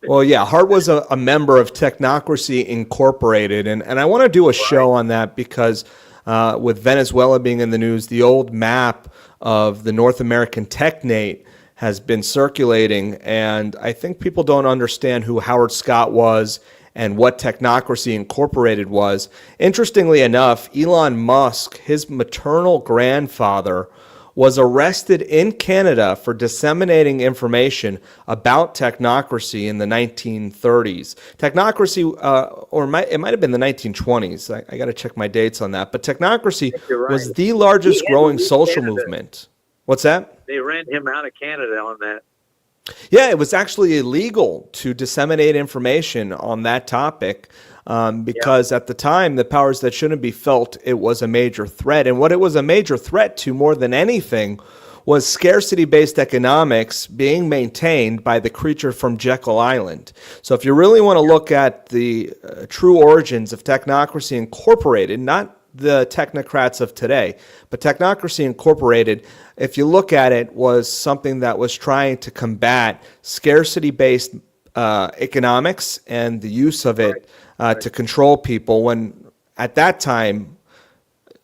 well, yeah, Hart was a member of Technocracy Incorporated, and I want to do a show on that because with Venezuela being in the news, the old map of the North American technate has been circulating, and I think people don't understand who Howard Scott was and what Technocracy Incorporated was. Interestingly enough, Elon Musk, his maternal grandfather, was arrested in Canada for disseminating information about technocracy in the 1930s. Technocracy, it might have been the 1920s. I got to check my dates on that. But technocracy was the largest growing social movement. What's that? They ran him out of Canada on that. Yeah, it was actually illegal to disseminate information on that topic because at the time, the powers that shouldn't be felt it was a major threat. And what it was a major threat to more than anything was scarcity-based economics being maintained by the creature from Jekyll Island. So if you really want to look at the true origins of Technocracy Incorporated, not the technocrats of today, but Technocracy Incorporated, if you look at it, was something that was trying to combat scarcity-based economics and the use of it to control people, when at that time,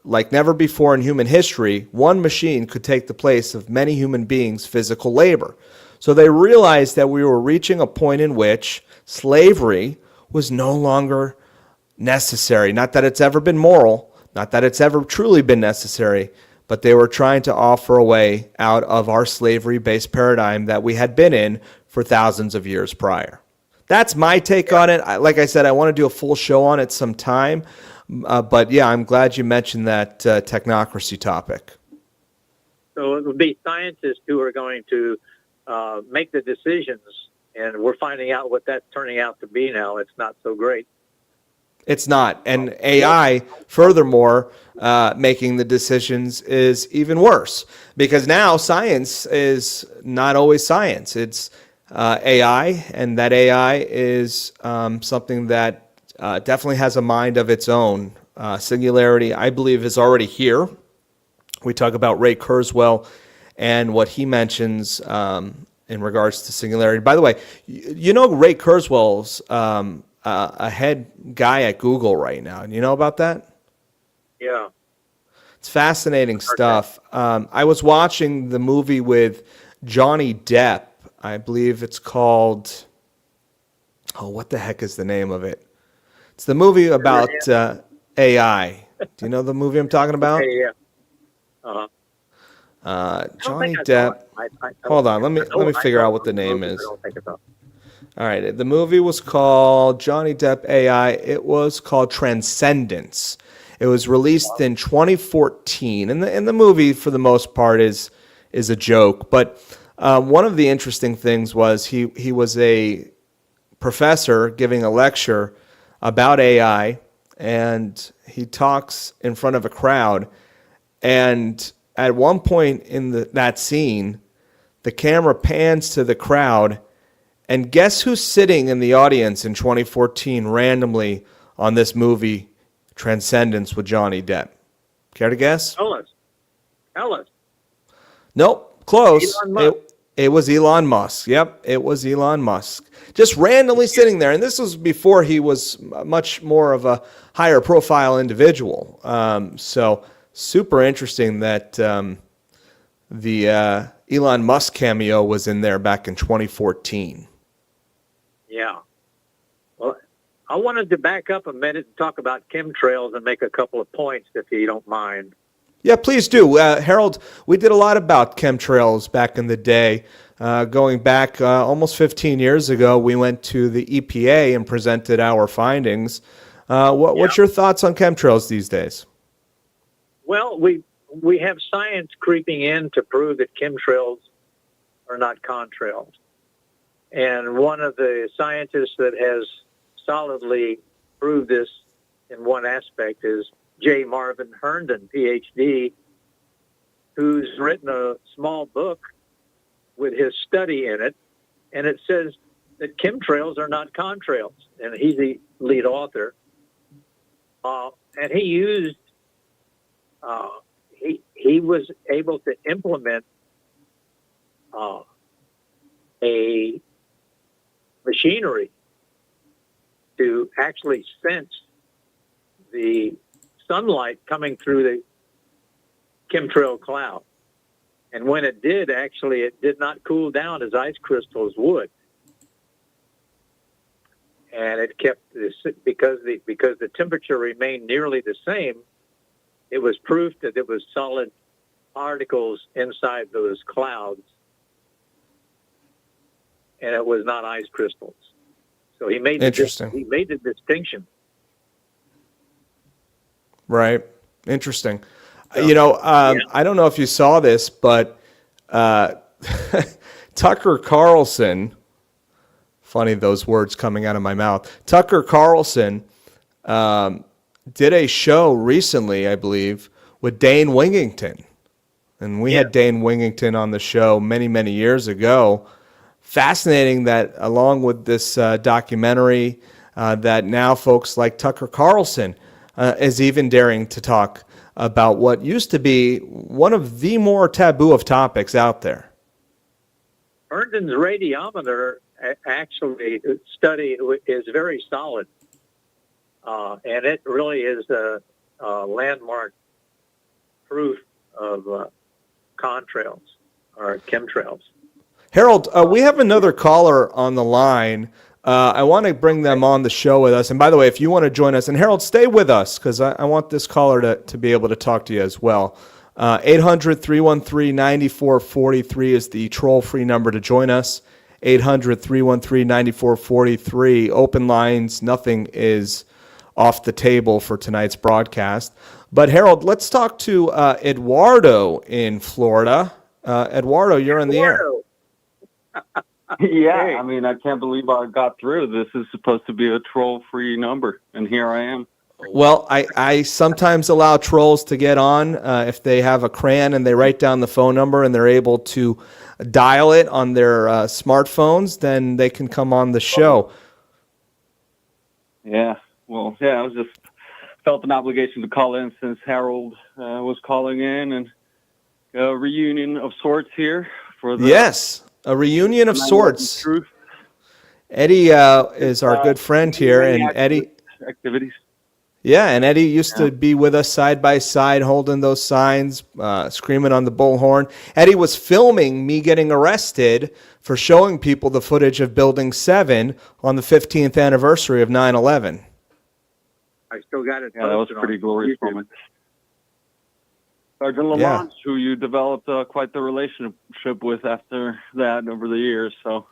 like never before in human history, one machine could take the place of many human beings' physical labor. So they realized that we were reaching a point in which slavery was no longer necessary. Not that it's ever been moral, not that it's ever truly been necessary, but they were trying to offer a way out of our slavery-based paradigm that we had been in for thousands of years prior. That's my take on it. Like I said, I want to do a full show on it sometime. But yeah, I'm glad you mentioned that technocracy topic. So it would be scientists who are going to make the decisions, and we're finding out what that's turning out to be now. It's not so great. It's not. And AI, furthermore, making the decisions is even worse, because now science is not always science. It's AI, and that AI is something that definitely has a mind of its own. Singularity, I believe, is already here. We talk about Ray Kurzweil and what he mentions in regards to singularity. By the way, you know Ray Kurzweil's a head guy at Google right now. You know about that? Yeah. It's fascinating stuff. I was watching the movie with Johnny Depp. I believe it's called, what the heck is the name of it? It's the movie about AI. Do you know the movie I'm talking about? Yeah. Uh-huh. Johnny Depp. Hold on, let me figure out what the name is. All right, the movie was called Johnny Depp AI. It was called Transcendence. It was released in 2014, and the movie, for the most part, is a joke. But one of the interesting things was he was a professor giving a lecture about AI, and he talks in front of a crowd. And at one point in that scene, the camera pans to the crowd, and guess who's sitting in the audience in 2014 randomly on this movie, Transcendence with Johnny Depp? Care to guess? Ellis. Nope, close. It was Elon Musk. Yep, it was Elon Musk. Just randomly sitting there. And this was before he was much more of a higher profile individual. So super interesting that the Elon Musk cameo was in there back in 2014. Yeah. Well, I wanted to back up a minute and talk about chemtrails and make a couple of points, if you don't mind. Yeah, please do. Harold, we did a lot about chemtrails back in the day. Going back almost 15 years ago, we went to the EPA and presented our findings. What's your thoughts on chemtrails these days? Well, we have science creeping in to prove that chemtrails are not contrails. And one of the scientists that has solidly proved this in one aspect is J. Marvin Herndon, PhD, who's written a small book with his study in it, and it says that chemtrails are not contrails, and he's the lead author. And he used, he was able to implement a machinery to actually sense the sunlight coming through the chemtrail cloud. And when it did, actually, it did not cool down as ice crystals would. And it kept this, because the temperature remained nearly the same, it was proof that it was solid particles inside those clouds, and it was not ice crystals. So he made he made the distinction. Right. Interesting. I don't know if you saw this, but Tucker Carlson, funny those words coming out of my mouth, Tucker Carlson did a show recently, I believe, with Dane Wingington. And we had Dane Wingington on the show many, many years ago. Fascinating that along with this documentary that now folks like Tucker Carlson is even daring to talk about what used to be one of the more taboo of topics out there. Herndon's radiometer actually study is very solid, and it really is a landmark proof of contrails or chemtrails. Harold, we have another caller on the line. I want to bring them on the show with us. And by the way, if you want to join us, and Harold, stay with us because I want this caller to be able to talk to you as well. 800-313-9443 is the troll-free number to join us. 800-313-9443. Open lines. Nothing is off the table for tonight's broadcast. But Harold, let's talk to Eduardo in Florida. Eduardo, you're in the air. Yeah, I mean, I can't believe I got through. This is supposed to be a troll-free number, and here I am. Well, I sometimes allow trolls to get on if they have a crayon and they write down the phone number and they're able to dial it on their smartphones, then they can come on the show. Yeah, well, I was just felt an obligation to call in since Harold was calling in, and a reunion of sorts here for the a reunion of sorts. Truth. Eddie is our good friend here, and Eddie activities. Yeah, and Eddie used to be with us side by side, holding those signs, screaming on the bullhorn. Eddie was filming me getting arrested for showing people the footage of Building 7 on the 15th anniversary of 9/11. I still got it. Yeah, that was a pretty glorious moment. Sergeant Lamont, who you developed quite the relationship with after that over the years. So,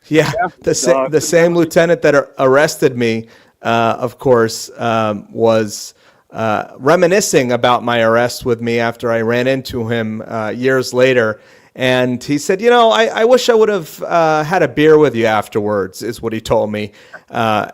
the same lieutenant that arrested me, of course, was reminiscing about my arrest with me after I ran into him years later. And he said, I wish I would have had a beer with you afterwards, is what he told me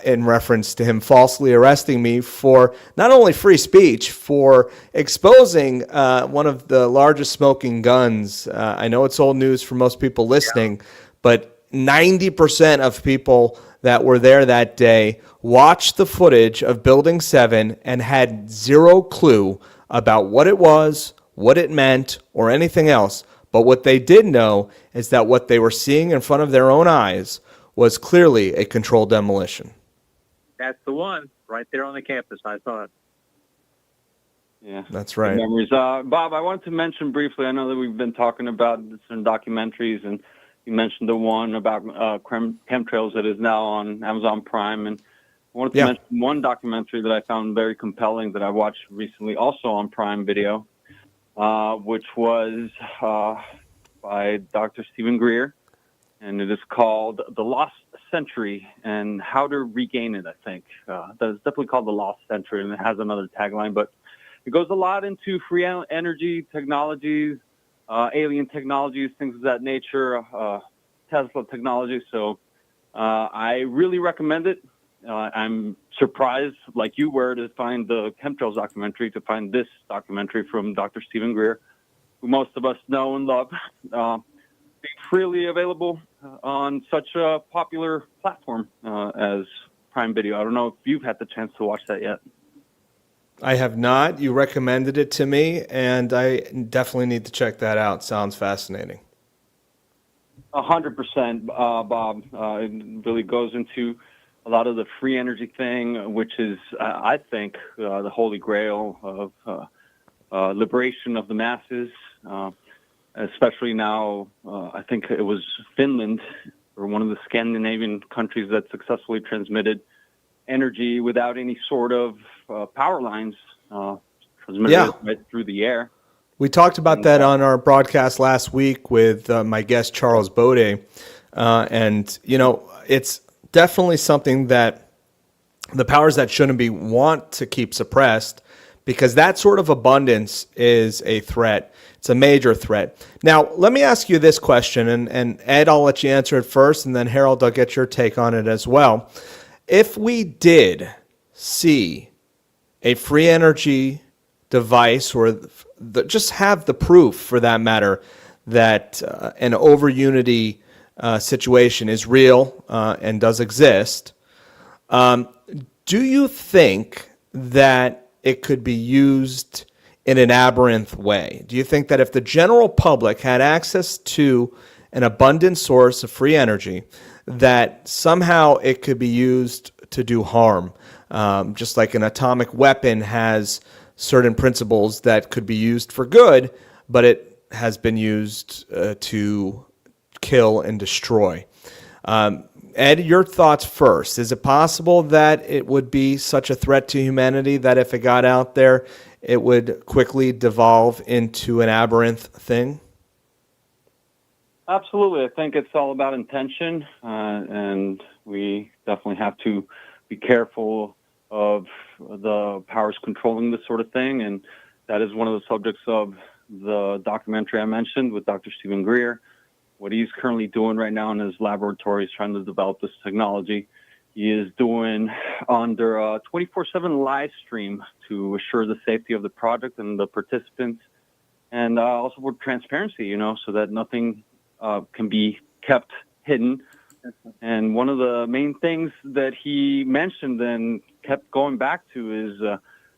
in reference to him falsely arresting me for not only free speech, for exposing one of the largest smoking guns. I know it's old news for most people listening, but 90% of people that were there that day watched the footage of Building 7 and had zero clue about what it was, what it meant, or anything else. But what they did know is that what they were seeing in front of their own eyes was clearly a controlled demolition. That's the one right there on the campus. I saw it. Yeah, That's right. good memories. Bob, I wanted to mention briefly, I know that we've been talking about certain documentaries, and you mentioned the one about chemtrails that is now on Amazon Prime. And I wanted to Yeah. mention one documentary that I found very compelling that I watched recently, also on Prime Video, which was by Dr. Stephen Greer, and it is called The Lost Century and How to Regain It, I think. It's definitely called The Lost Century, and it has another tagline, but it goes a lot into free energy technologies, alien technologies, things of that nature, Tesla technology. So I really recommend it. I'm surprised, like you were, to find the chemtrails documentary, to find this documentary from Dr. Stephen Greer, who most of us know and love, being freely available on such a popular platform as Prime Video. I don't know if you've had the chance to watch that yet. I have not. You recommended it to me, and I definitely need to check that out. Sounds fascinating. 100%, Bob. It really goes into a lot of the free energy thing, which is, I think, the holy grail of liberation of the masses, especially now. I think it was Finland, or one of the Scandinavian countries, that successfully transmitted energy without any sort of power lines, transmitted it right through the air. We talked about that on our broadcast last week with my guest, Charles Bode. And, you know, it's definitely something that the powers that shouldn't be want to keep suppressed, because that sort of abundance is a threat. It's a major threat. Now, let me ask you this question, and Ed, I'll let you answer it first, and then Harold, I'll get your take on it as well. If we did see a free energy device, or just have the proof, for that matter, that an over-unity situation is real and does exist, do you think that it could be used in an aberrant way? Do you think that if the general public had access to an abundant source of free energy, that somehow it could be used to do harm? Just like an atomic weapon has certain principles that could be used for good, but it has been used to kill and destroy. Ed, your thoughts first. Is it possible that it would be such a threat to humanity that if it got out there, it would quickly devolve into an aberrant thing? Absolutely. I think it's all about intention, and we definitely have to be careful of the powers controlling this sort of thing, and that is one of the subjects of the documentary I mentioned with Dr. Stephen Greer. What he's currently doing right now in his laboratory is trying to develop this technology. He is doing under a 24/7 live stream to assure the safety of the project and the participants, and also for transparency, you know, so that nothing can be kept hidden. And one of the main things that he mentioned and kept going back to is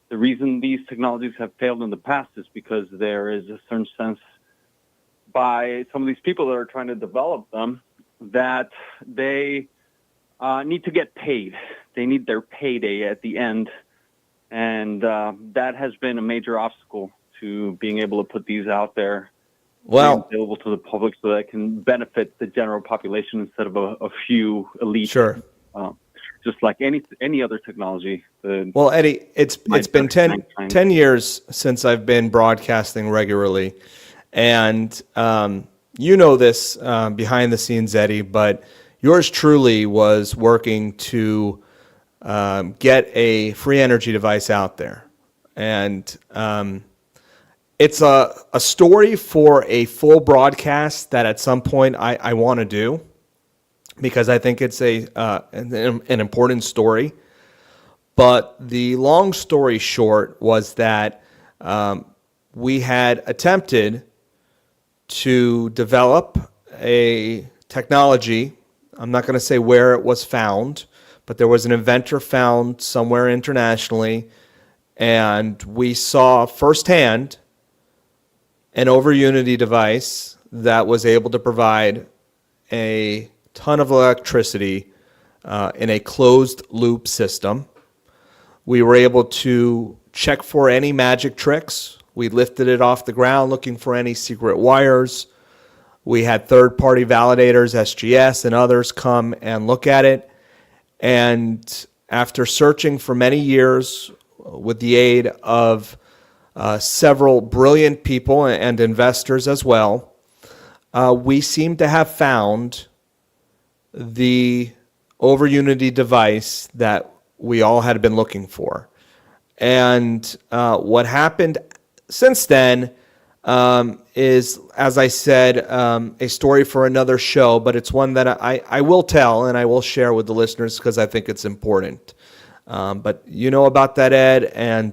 the reason these technologies have failed in the past is because there is a certain sense by some of these people that are trying to develop them that they need to get paid. They need their payday at the end. And that has been a major obstacle to being able to put these out there, available to the public, so that it can benefit the general population instead of a few elite. Sure. Just like any other technology. Well, Eddie, it's been 10 years since I've been broadcasting regularly. And you know this behind the scenes, Eddie, but yours truly was working to get a free energy device out there. And it's a story for a full broadcast that at some point I want to do, because I think it's an important story. But the long story short was that we had attempted to develop a technology. I'm not going to say where it was found, but there was an inventor found somewhere internationally, and we saw firsthand an over-unity device that was able to provide a ton of electricity in a closed-loop system. We were able to check for any magic tricks. We lifted it off the ground looking for any secret wires. We had third-party validators, SGS and others, come and look at it. And after searching for many years with the aid of several brilliant people and investors as well, we seem to have found the over Unity device that we all had been looking for. And what happened since then is, as I said, a story for another show, but it's one that I will tell and I will share with the listeners because I think it's important. But you know about that, Ed, and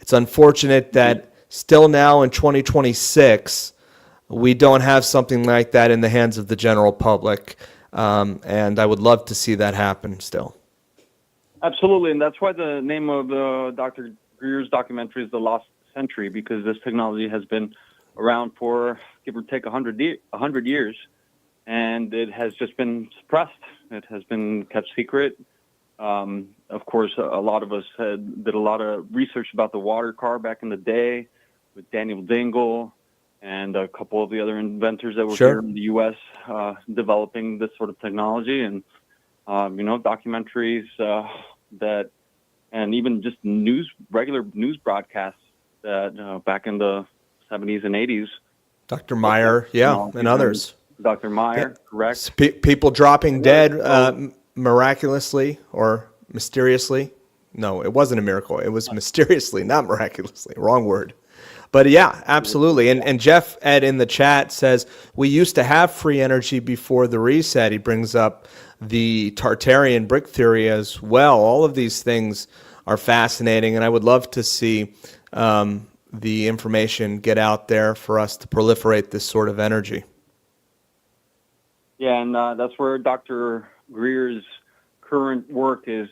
it's unfortunate that still now in 2026, we don't have something like that in the hands of the general public. And I would love to see that happen still. Absolutely, and that's why the name of Dr. Greer's documentary is The Lost Century, because this technology has been around for, give or take, 100 years, and it has just been suppressed. It has been kept secret. Of course, a lot of us did a lot of research about the water car back in the day with Daniel Dingle and a couple of the other inventors that were here in the U.S. Developing this sort of technology, and documentaries that, and even just regular news broadcasts that back in the 70s and 80s. Dr. Meyer, and others. Dr. Meyer, correct. People dropping dead miraculously or mysteriously. No, it wasn't a miracle. It was mysteriously, not miraculously. Wrong word. But yeah, absolutely. And Jeff, Ed, in the chat says, we used to have free energy before the reset. He brings up the Tartarian brick theory as well. All of these things are fascinating, and I would love to see the information get out there for us to proliferate this sort of energy. Yeah, and that's where Dr. Greer's current work is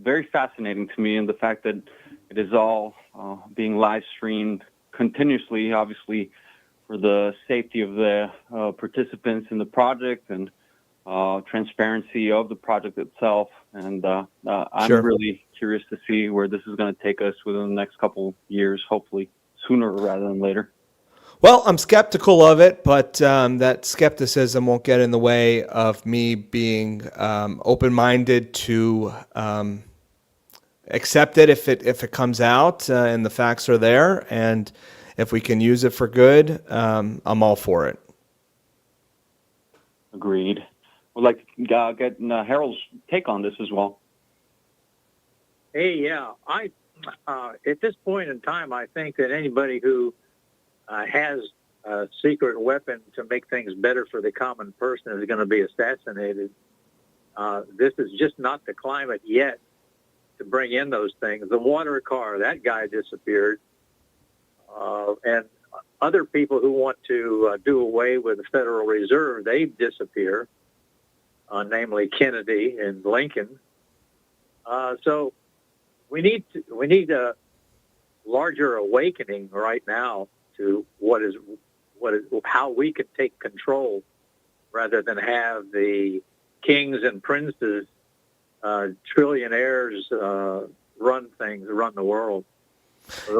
very fascinating to me, and the fact that it is all being live streamed continuously, obviously, for the safety of the participants in the project and transparency of the project itself. And I'm really curious to see where this is going to take us within the next couple years, hopefully sooner rather than later. Well, I'm skeptical of it, but that skepticism won't get in the way of me being open-minded to accept it if it comes out and the facts are there, and if we can use it for good, I'm all for it. Agreed. Would like to get Harold's take on this as well. Hey, yeah, I at this point in time, I think that anybody who has a secret weapon to make things better for the common person is going to be assassinated. This is just not the climate yet to bring in those things. The water car, that guy disappeared. And other people who want to do away with the Federal Reserve, they disappear, namely Kennedy and Lincoln. So we need a larger awakening right now to how we can take control rather than have the kings and princes, trillionaires run the world.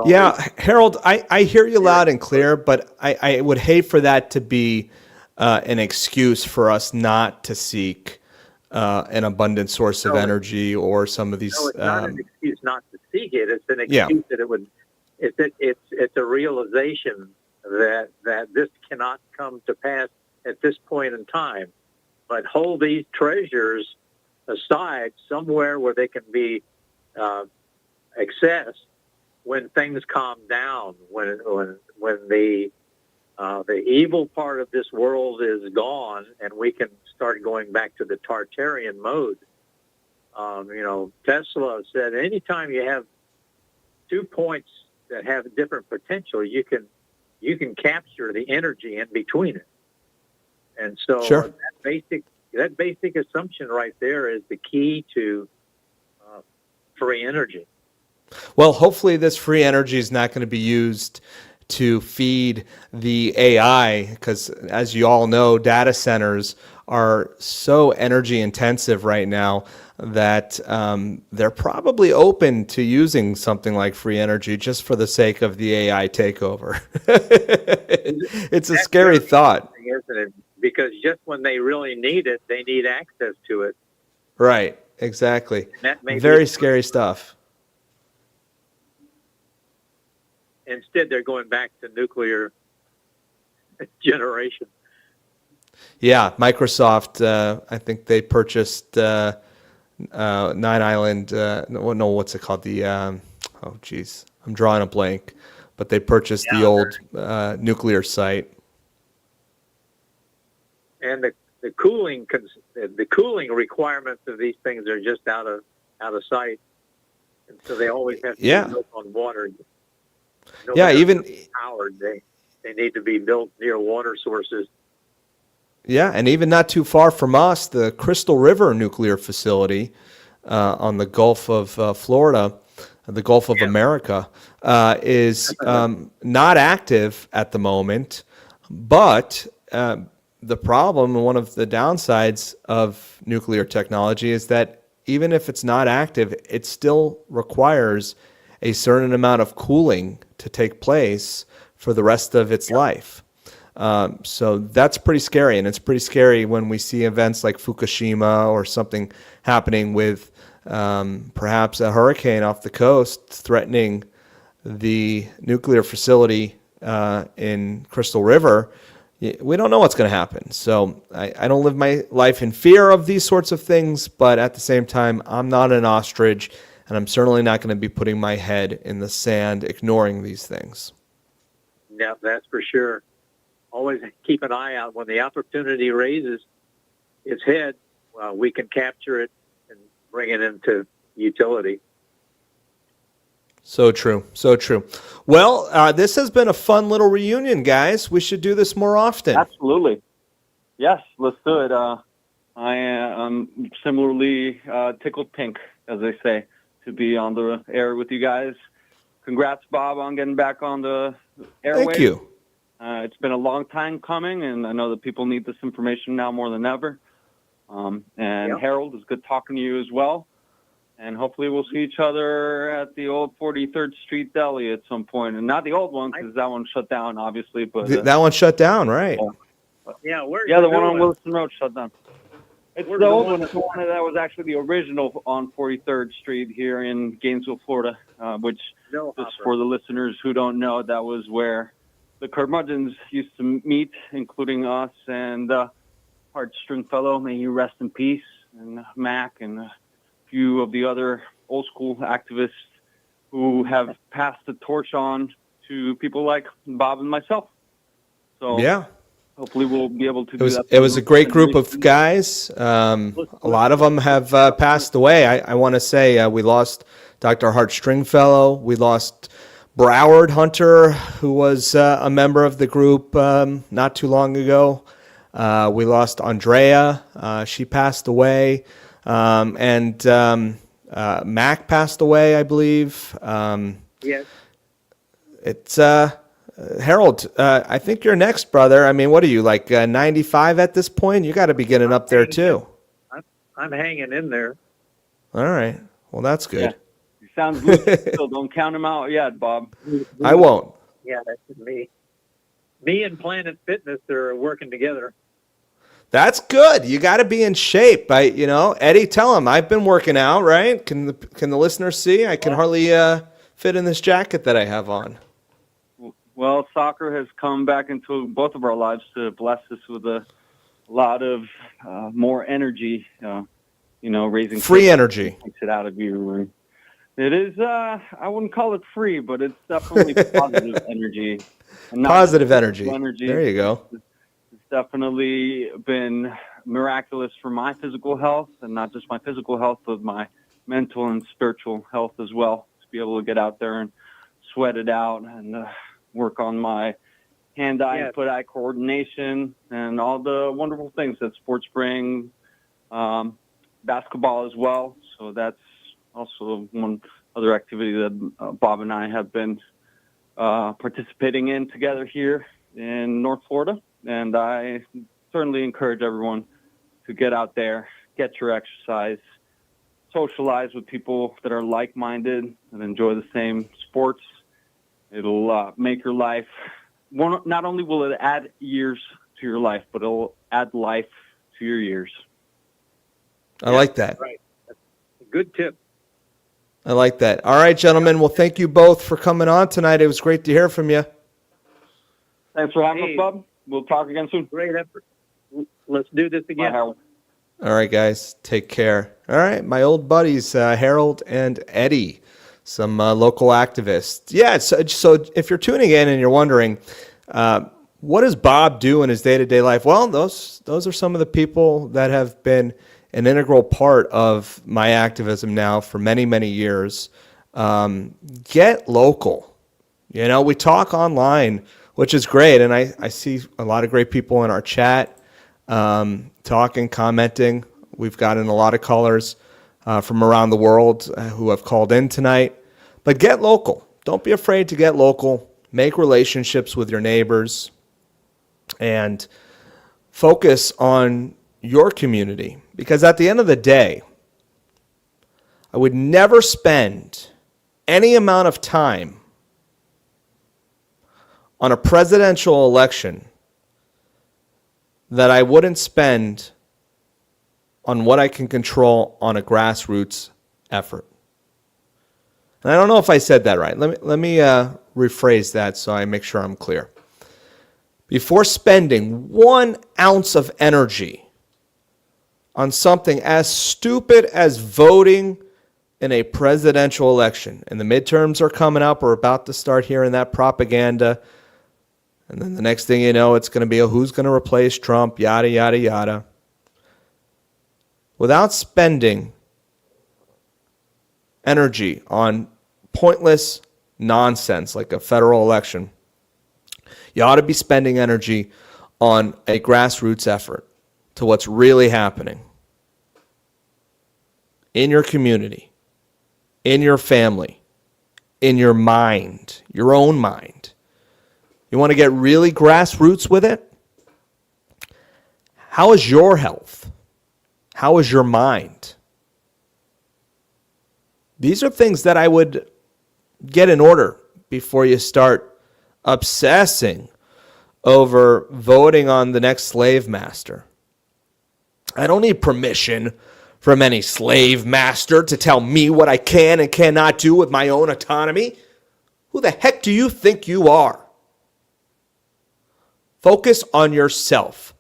Yeah, Harold, I hear you loud and clear, but I would hate for that to be an excuse for us not to seek an abundant source of energy or some of these. No, it's not an excuse not to seek it. It's an excuse that it would. It's a realization that this cannot come to pass at this point in time. But hold these treasures aside somewhere where they can be accessed when things calm down, when the evil part of this world is gone, and we can start going back to the Tartarian mode. Tesla said anytime you have 2 points that have different potential, you can capture the energy in between it. And so that basic assumption right there is the key to free energy. Well, hopefully this free energy is not going to be used to feed the AI, because as you all know, data centers are so energy intensive right now that they're probably open to using something like free energy just for the sake of the AI takeover. It's a scary thought. Isn't it? Because just when they really need it, they need access to it. Right, exactly. And that may Very be, scary stuff. instead, they're going back to nuclear generation. Yeah, Microsoft, I think they purchased Nine Island, no, what's it called? Oh, geez, I'm drawing a blank. But they purchased the old nuclear site. And the cooling requirements of these things are just out of sight, and so they always have to be built on water. No matter even how powered, they need to be built near water sources. Yeah, and even not too far from us, the Crystal River nuclear facility on the Gulf of Florida, the Gulf of America, is not active at the moment. But the problem, and one of the downsides of nuclear technology, is that even if it's not active, it still requires a certain amount of cooling to take place for the rest of its life. So that's pretty scary, and it's pretty scary when we see events like Fukushima or something happening with perhaps a hurricane off the coast threatening the nuclear facility in Crystal River. We don't know what's going to happen. So I don't live my life in fear of these sorts of things, but at the same time, I'm not an ostrich, and I'm certainly not going to be putting my head in the sand ignoring these things. Yeah, that's for sure. Always keep an eye out when the opportunity raises its head. We can capture it and bring it into utility. So true. So true. Well, this has been a fun little reunion, guys. We should do this more often. Absolutely. Yes, let's do it. I am similarly tickled pink, as they say, to be on the air with you guys. Congrats, Bob, on getting back on the airwaves. Thank you. It's been a long time coming, and I know that people need this information now more than ever. Harold, it's good talking to you as well. And hopefully we'll see each other at the old 43rd Street Deli at some point. And not the old one, because that one shut down, obviously. But that one shut down, right? The one on Wilson Road shut down. It's the old one. It's the one that was actually the original on 43rd Street here in Gainesville, Florida, which, just for the listeners who don't know, that was where the curmudgeons used to meet, including us and Hart Stringfellow, may he rest in peace, and Mac, and a few of the other old school activists who have passed the torch on to people like Bob and myself. So hopefully we'll be able to do that. It was a great group of guys. A lot of them have passed away. I want to say we lost Dr. Hart Stringfellow. We lost Broward Hunter, who was a member of the group not too long ago. We lost Andrea. She passed away. And Mac passed away, I believe. Yes. It's Harold, I think you're next, brother. I mean, what are you, like 95 at this point? You got to be getting up there, too. I'm hanging in there. All right. Well, that's good. Yeah. You sound good. Still, don't count him out yet, Bob. I won't. Yeah, that's me. Me and Planet Fitness are working together. That's good. You got to be in shape. Eddie, tell him I've been working out, right? Can the listeners see? I can hardly fit in this jacket that I have on. Well, soccer has come back into both of our lives to bless us with a lot of more energy. Raising free energy takes it out of you. And it is. I wouldn't call it free, but it's definitely positive energy. Positive energy. There you go. It's definitely been miraculous for my physical health, and not just my physical health, but my mental and spiritual health as well. To be able to get out there and sweat it out and work on my hand-eye and foot-eye coordination and all the wonderful things that sports bring, basketball as well. So that's also one other activity that Bob and I have been participating in together here in North Florida. And I certainly encourage everyone to get out there, get your exercise, socialize with people that are like-minded and enjoy the same sports. It'll make your life, not only will it add years to your life, but it'll add life to your years. I like that. Right. That's a good tip. I like that. All right, gentlemen. Well, thank you both for coming on tonight. It was great to hear from you. Thanks for having us, Bob. We'll talk again soon. Great effort. Let's do this Bye, again. Harold. All right, guys. Take care. All right. My old buddies, Harold and Eddie, some local activists. Yeah. So if you're tuning in and you're wondering, what does Bob do in his day-to-day life? Well, those are some of the people that have been an integral part of my activism now for many, many years. Get local. You know, we talk online, which is great. And I see a lot of great people in our chat talking, commenting. We've gotten a lot of callers from around the world who have called in tonight. But get local. Don't be afraid to get local. Make relationships with your neighbors. And focus on your community. Because at the end of the day, I would never spend any amount of time on a presidential election that I wouldn't spend on what I can control on a grassroots effort. And I don't know if I said that right. Let me rephrase that so I make sure I'm clear. Before spending 1 ounce of energy on something as stupid as voting in a presidential election, and the midterms are coming up, we're about to start hearing that propaganda, and then the next thing you know, it's going to be who's going to replace Trump, yada, yada, yada. Without spending energy on pointless nonsense like a federal election, you ought to be spending energy on a grassroots effort to what's really happening in your community, in your family, in your mind, your own mind. You want to get really grassroots with it? How is your health? How is your mind? These are things that I would get in order before you start obsessing over voting on the next slave master. I don't need permission from any slave master to tell me what I can and cannot do with my own autonomy. Who the heck do you think you are? Focus on yourself.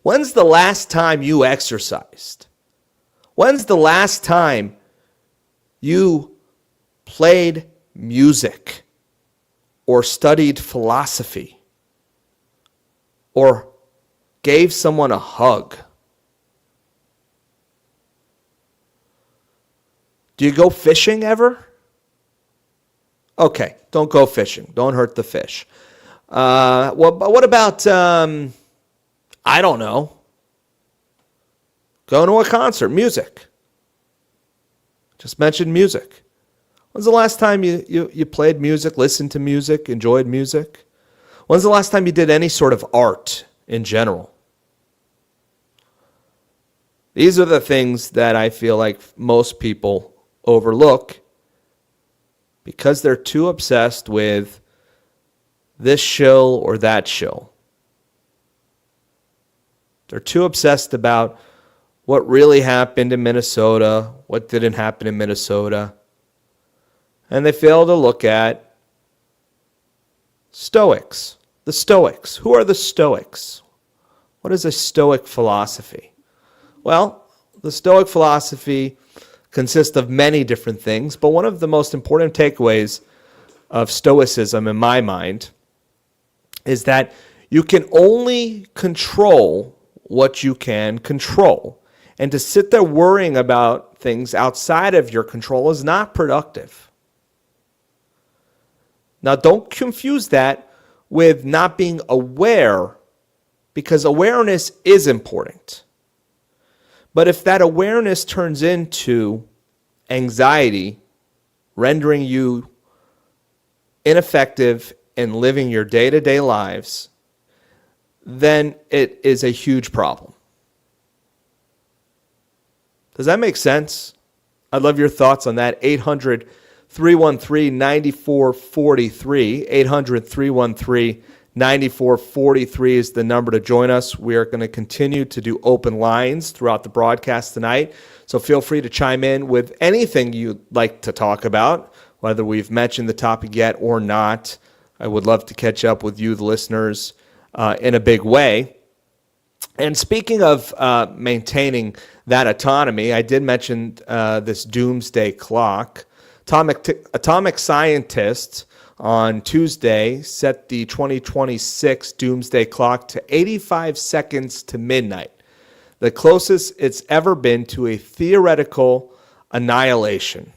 When's the last time you exercised? When's the last time you played music or studied philosophy or gave someone a hug? Do you go fishing ever? Okay, don't go fishing. Don't hurt the fish. What about, I don't know, going to a concert, music? Just mentioned music. When's the last time you played music, listened to music, enjoyed music? When's the last time you did any sort of art in general? These are the things that I feel like most people overlook because they're too obsessed with this shill or that shill. They're too obsessed about what really happened in Minnesota, what didn't happen in Minnesota. And they fail to look at Stoics. The Stoics. Who are the Stoics? What is a Stoic philosophy? Well, the Stoic philosophy consists of many different things, but one of the most important takeaways of Stoicism in my mind is that you can only control what you can control. And to sit there worrying about things outside of your control is not productive. Now, don't confuse that with not being aware, because awareness is important. But if that awareness turns into anxiety, rendering you ineffective in living your day-to-day lives, then it is a huge problem. Does that make sense? I'd love your thoughts on that. 800-313-9443. 800-313-9443 is the number to join us. We are going to continue to do open lines throughout the broadcast tonight. So feel free to chime in with anything you'd like to talk about, whether we've mentioned the topic yet or not. I would love to catch up with you, the listeners, in a big way. And speaking of maintaining that autonomy, I did mention this doomsday clock. Atomic scientists on Tuesday set the 2026 doomsday clock to 85 seconds to midnight, the closest it's ever been to a theoretical annihilation.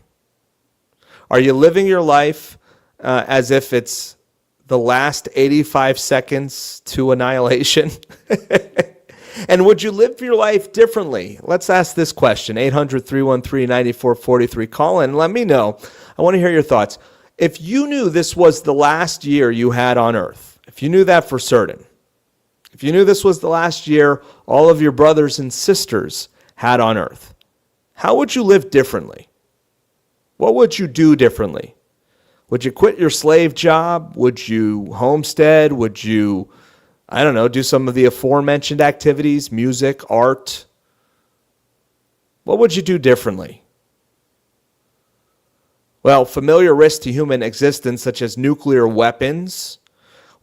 Are you living your life as if it's the last 85 seconds to annihilation? And would you live your life differently? Let's ask this question. 800-313-9443. Call in and let me know. I want to hear your thoughts. If you knew this was the last year you had on Earth, if you knew that for certain, if you knew this was the last year all of your brothers and sisters had on Earth, how would you live differently? What would you do differently? Would you quit your slave job? Would you homestead? Would you, I don't know, do some of the aforementioned activities, music, art? What would you do differently? Well, familiar risks to human existence, such as nuclear weapons,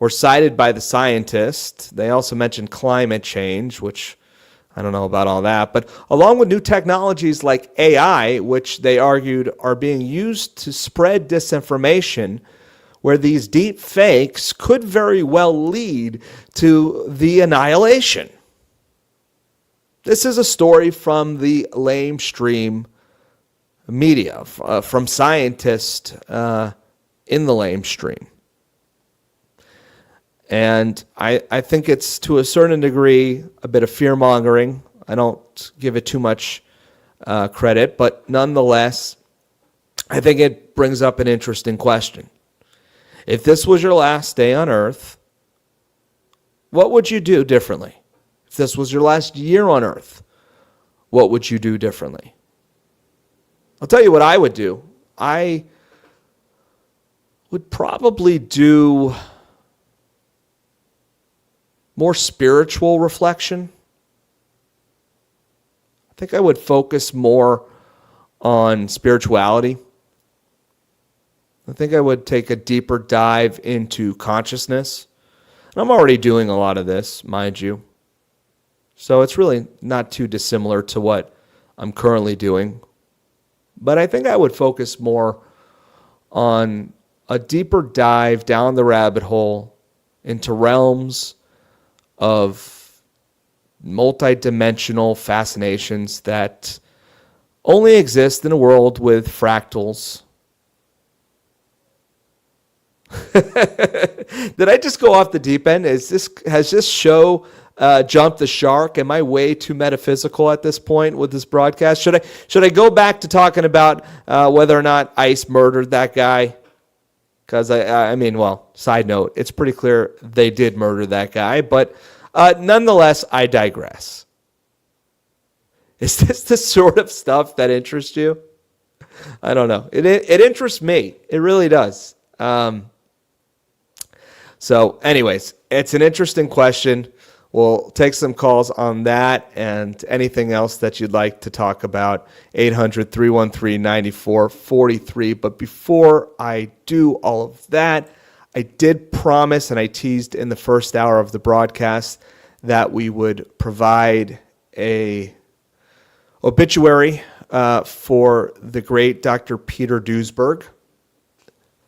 were cited by the scientists. They also mentioned climate change, which I don't know about all that. But along with new technologies like AI, which they argued are being used to spread disinformation, where these deep fakes could very well lead to the annihilation. This is a story from the lamestream media, from scientists in the lamestream. And I think it's, to a certain degree, a bit of fear-mongering. I don't give it too much credit, but nonetheless, I think it brings up an interesting question. If this was your last day on Earth, what would you do differently? If this was your last year on Earth, what would you do differently? I'll tell you what I would do. I would probably do more spiritual reflection. I think I would focus more on spirituality. I think I would take a deeper dive into consciousness. And I'm already doing a lot of this, mind you. So it's really not too dissimilar to what I'm currently doing. But I think I would focus more on a deeper dive down the rabbit hole into realms of multidimensional fascinations that only exist in a world with fractals. Did I just go off the deep end? Has this show jumped the shark? Am I way too metaphysical at this point with this broadcast? Should I go back to talking about whether or not ICE murdered that guy? Because I mean, well, side note, it's pretty clear they did murder that guy, but nonetheless, I digress. Is this the sort of stuff that interests you? I don't know. It interests me. It really does. So anyways, it's an interesting question. We'll take some calls on that and anything else that you'd like to talk about. 800-313-9443. But before I do all of that, I did promise, and I teased in the first hour of the broadcast, that we would provide a obituary for the great Dr. Peter Duesberg.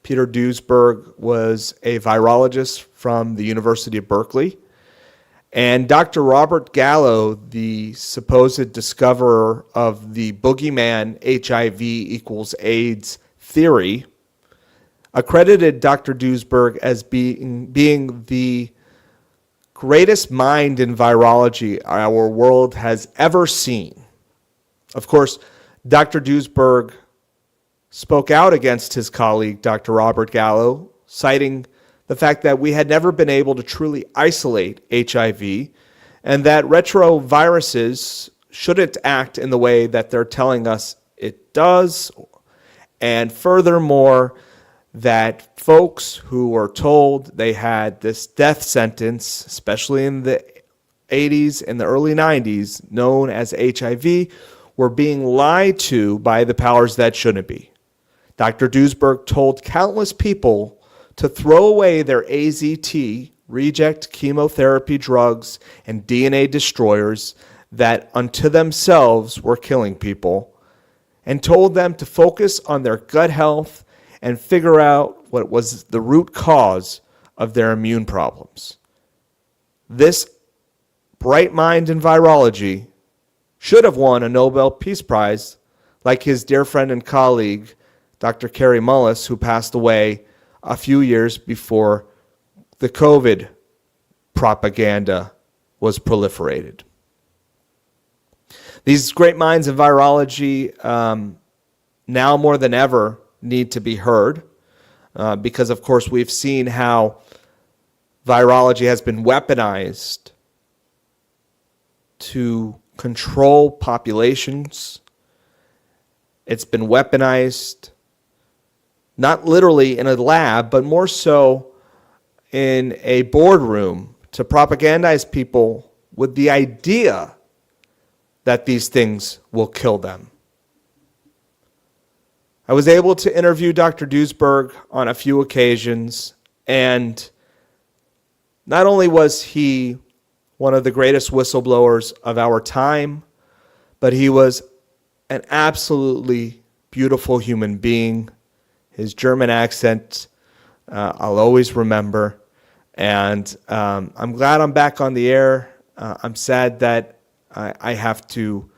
Peter Duesberg was a virologist from the University of Berkeley. And Dr. Robert Gallo, the supposed discoverer of the boogeyman HIV equals AIDS theory, accredited Dr. Duesberg as being the greatest mind in virology our world has ever seen. Of course, Dr. Duesberg spoke out against his colleague, Dr. Robert Gallo, citing the fact that we had never been able to truly isolate HIV and that retroviruses shouldn't act in the way that they're telling us it does. And furthermore, that folks who were told they had this death sentence, especially in the 80s and the early 90s, known as HIV, were being lied to by the powers that shouldn't be. Dr. Duesberg told countless people to throw away their AZT, reject chemotherapy drugs, and DNA destroyers that unto themselves were killing people, and told them to focus on their gut health and figure out what was the root cause of their immune problems. This bright mind in virology should have won a Nobel Peace Prize like his dear friend and colleague, Dr. Kary Mullis, who passed away a few years before the COVID propaganda was proliferated. These great minds in virology now more than ever need to be heard because, of course, we've seen how virology has been weaponized to control populations. It's been weaponized not literally in a lab, but more so in a boardroom to propagandize people with the idea that these things will kill them. I was able to interview Dr. Duesberg on a few occasions, and not only was he one of the greatest whistleblowers of our time, but he was an absolutely beautiful human being. His German accent, I'll always remember. And I'm glad I'm back on the air. I'm sad that I have to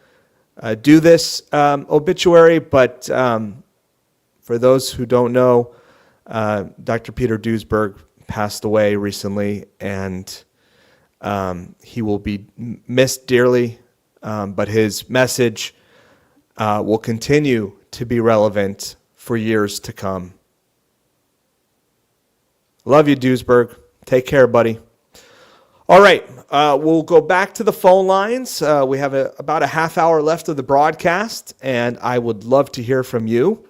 do this obituary, but for those who don't know, Dr. Peter Duesberg passed away recently, and he will be missed dearly, but his message will continue to be relevant for years to come. Love you, Duesberg. Take care, buddy. All right, we'll go back to the phone lines. We have about a half hour left of the broadcast, and I would love to hear from you.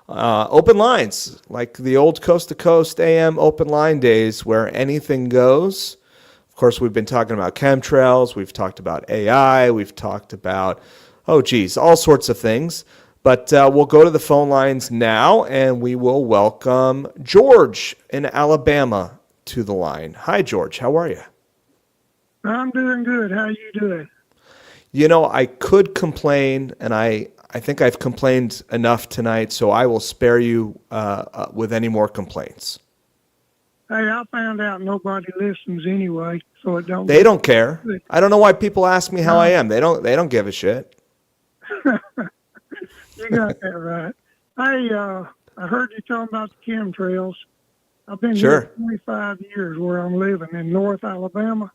Open lines, like the old coast-to-coast AM open line days where anything goes. Of course, we've been talking about chemtrails. We've talked about AI. We've talked about, all sorts of things. But we'll go to the phone lines now, and we will welcome George in Alabama to the line. Hi, George. How are you? I'm doing good. How are you doing? You know, I could complain, and I think I've complained enough tonight, so I will spare you with any more complaints. Hey, I found out nobody listens anyway, so it don't. They don't care. I don't know why people ask me how I am. They don't give a shit. You got that right. Hey, I heard you talking about the chemtrails. I've been here 25 years where I'm living in North Alabama,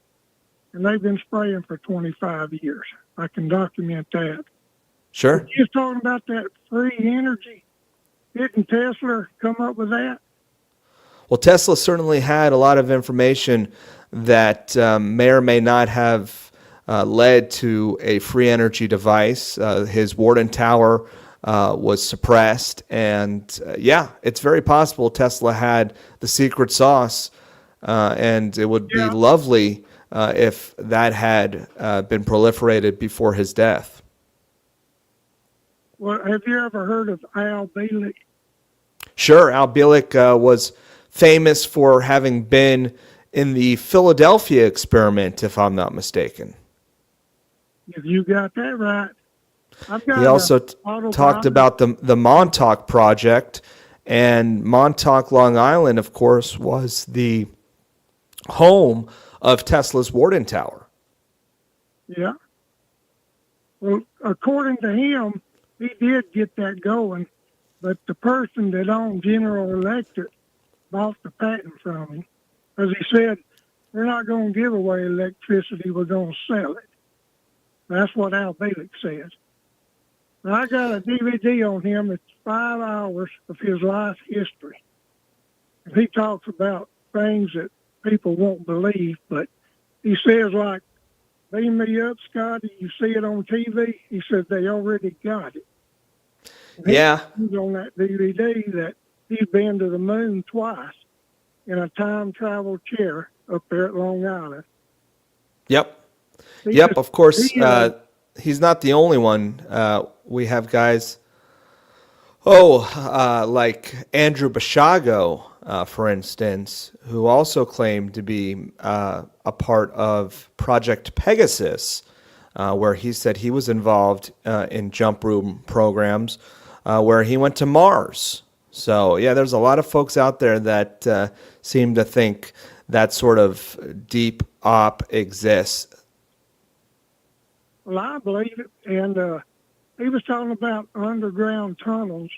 and they've been spraying for 25 years. I can document that. Sure. But you talking about that free energy. Didn't Tesla come up with that? Well, Tesla certainly had a lot of information that may or may not have led to a free energy device. His Warden Tower was suppressed. And it's very possible Tesla had the secret sauce. And it would be lovely if that had been proliferated before his death. Well, have you ever heard of Al Bielek? Sure. Al Bielek was famous for having been in the Philadelphia experiment, if I'm not mistaken. If you got that right. He also talked about the Montauk Project, and Montauk, Long Island, of course, was the home of Tesla's Warden Tower. Yeah. Well, according to him, he did get that going, but the person that owned General Electric bought the patent from him, because he said, we're not going to give away electricity, we're going to sell it. That's what Al Bielek said. Now, I got a DVD on him. It's 5 hours of his life history. And he talks about things that people won't believe, but he says, like, beam me up, Scotty, you see it on TV? He said they already got it. And Yeah. he's on that DVD that he's been to the moon twice in a time travel chair up there at Long Island. Yep. He Yep. just- Of course, he, he's not the only one. We have guys, like Andrew Bashago, for instance, who also claimed to be a part of Project Pegasus, where he said he was involved in jump room programs, where he went to Mars. So, yeah, there's a lot of folks out there that seem to think that sort of deep op exists. Well, I believe it. And he was talking about underground tunnels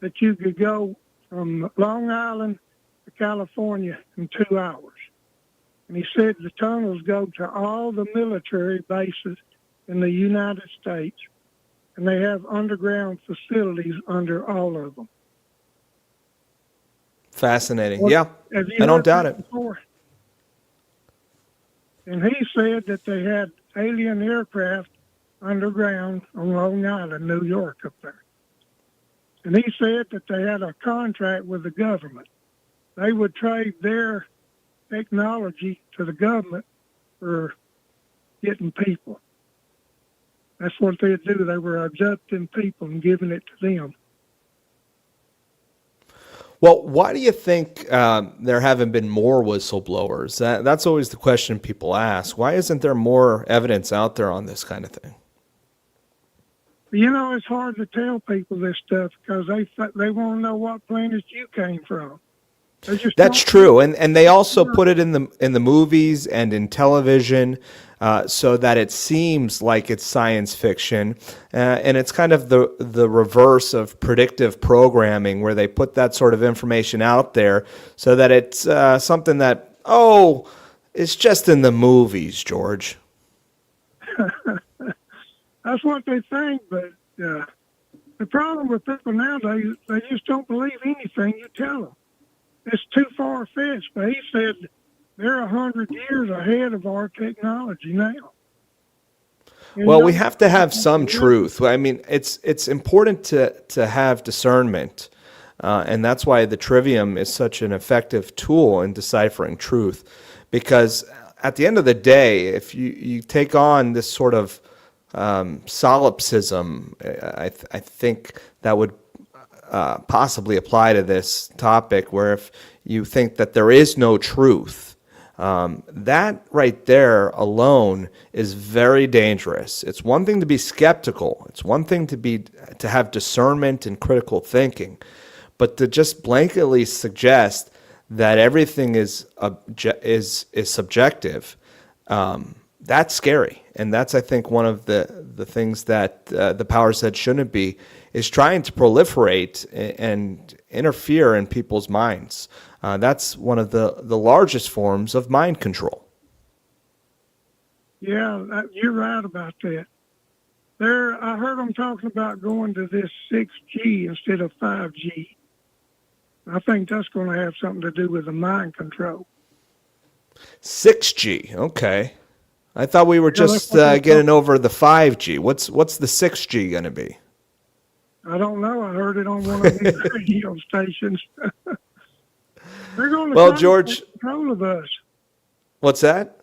that you could go from Long Island to California in 2 hours. And he said the tunnels go to all the military bases in the United States, and they have underground facilities under all of them. Fascinating. Well, Yeah, have you I don't heard doubt that it. before? And he said that they had alien aircraft underground on Long Island, New York, up there. And he said that they had a contract with the government. They would trade their technology to the government for getting people. That's what they'd do. They were abducting people and giving it to them. Well, why do you think there haven't been more whistleblowers? That's always the question people ask. Why isn't there more evidence out there on this kind of thing? You know, it's hard to tell people this stuff because they want to know what planet you came from. They just That's don't- true, and they also put it in the movies and in television, so that it seems like it's science fiction, and it's kind of the reverse of predictive programming, where they put that sort of information out there so that it's something that it's just in the movies, George. That's what they think, but the problem with people nowadays, they just don't believe anything you tell them. It's too far-fetched, but he said they're 100 years ahead of our technology now. Well, we have to have some truth. I mean, it's important to have discernment, and that's why the trivium is such an effective tool in deciphering truth. Because at the end of the day, if you take on this sort of solipsism, I think that would possibly apply to this topic, where if you think that there is no truth, that right there alone is very dangerous. It's one thing to be skeptical. It's one thing to have discernment and critical thinking, but to just blanketly suggest that everything is subjective, that's scary. And that's, I think, one of the things that the power said shouldn't be, is trying to proliferate and interfere in people's minds. That's one of the largest forms of mind control. Yeah, you're right about that. I heard them talking about going to this 6G instead of 5G. I think that's going to have something to do with the mind control. 6G, okay. I thought we were just getting over the 5G. What's the 6G going to be? I don't know. I heard it on one of these radio stations. They're going to try George, to take control of us. What's that?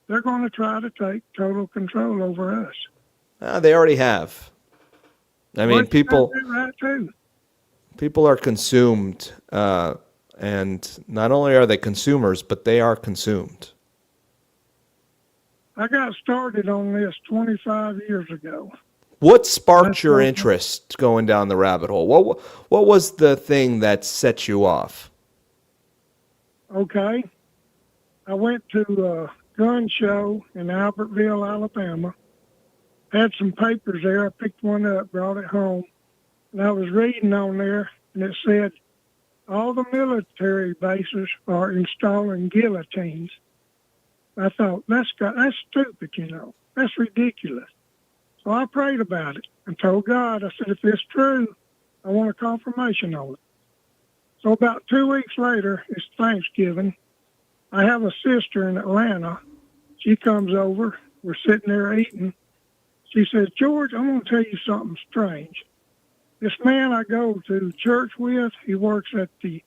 They're going to try to take total control over us. They already have. I mean, people right too. People are consumed, and not only are they consumers, but they are consumed. I got started on this 25 years ago. What sparked your interest going down the rabbit hole? What was the thing that set you off? Okay. I went to a gun show in Albertville, Alabama. Had some papers there. I picked one up, brought it home. And I was reading on there, and it said, all the military bases are installing guillotines. I thought, that's stupid, That's ridiculous. So I prayed about it and told God, I said, if it's true, I want a confirmation on it. So about 2 weeks later, it's Thanksgiving. I have a sister in Atlanta. She comes over. We're sitting there eating. She says, George, I'm going to tell you something strange. This man I go to church with, he works at the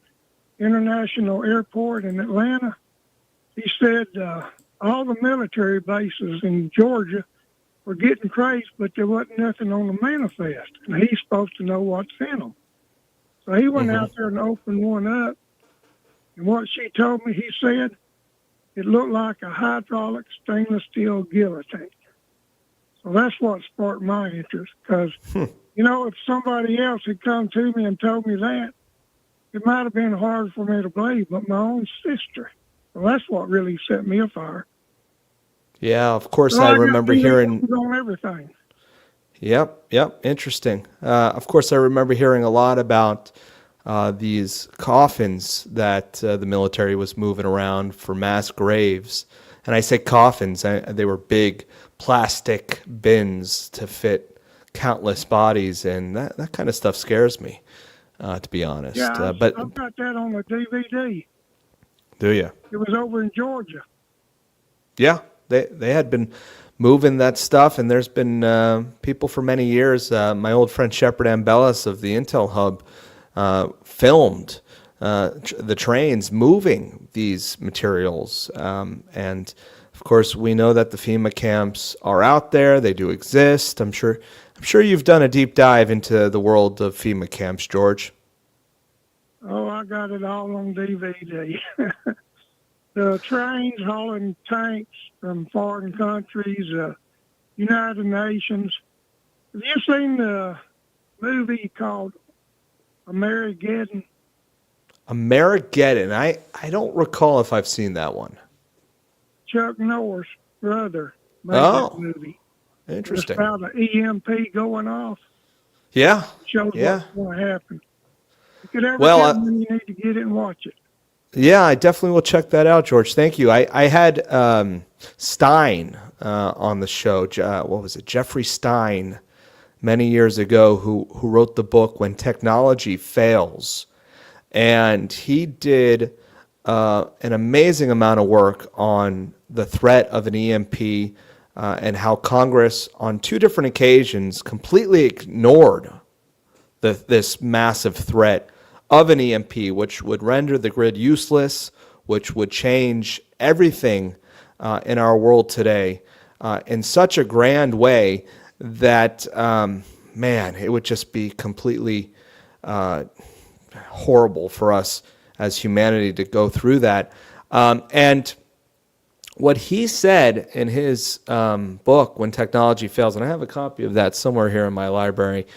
International Airport in Atlanta. He said all the military bases in Georgia were getting crazy, but there wasn't nothing on the manifest. And he's supposed to know what's in them. So he went out there and opened one up. And what she told me, he said, it looked like a hydraulic stainless steel guillotine. So that's what sparked my interest. Because, you know, if somebody else had come to me and told me that, it might have been hard for me to believe, but my own sister. Well, that's what really set me afire. Yeah, of course, So I got remember hearing. on everything. Yep, interesting. Of course, I remember hearing a lot about these coffins that the military was moving around for mass graves. And I say coffins, they were big plastic bins to fit countless bodies, and that kind of stuff scares me, to be honest. Yeah, But I've got that on the DVD. do you? It was over in Georgia. Yeah, they had been moving that stuff, and there's been people for many years. My old friend Shepard Ambellis of the Intel Hub filmed the trains moving these materials, and of course we know that the FEMA camps are out there. They do exist. I'm sure you've done a deep dive into the world of FEMA camps, George. Oh, I got it all on DVD. The trains hauling tanks from foreign countries, United Nations. Have you seen the movie called Amerigeddon? Amerigeddon. I don't recall if I've seen that one. Chuck Norris' brother made Oh, that movie. interesting. It's about an EMP going off. Yeah. Shows Yeah. what's going to happen. If you could ever Well, get one, you need to get it and watch it. Yeah, I definitely will check that out, George. Thank you. I had Stein on the show. What was it? Jeffrey Stein, many years ago, who wrote the book When Technology Fails. And he did an amazing amount of work on the threat of an EMP and how Congress, on 2 different occasions, completely ignored this massive threat of an EMP, which would render the grid useless, which would change everything in our world today in such a grand way that, man, it would just be completely horrible for us as humanity to go through that. And what he said in his book, When Technology Fails, and I have a copy of that somewhere here in my library,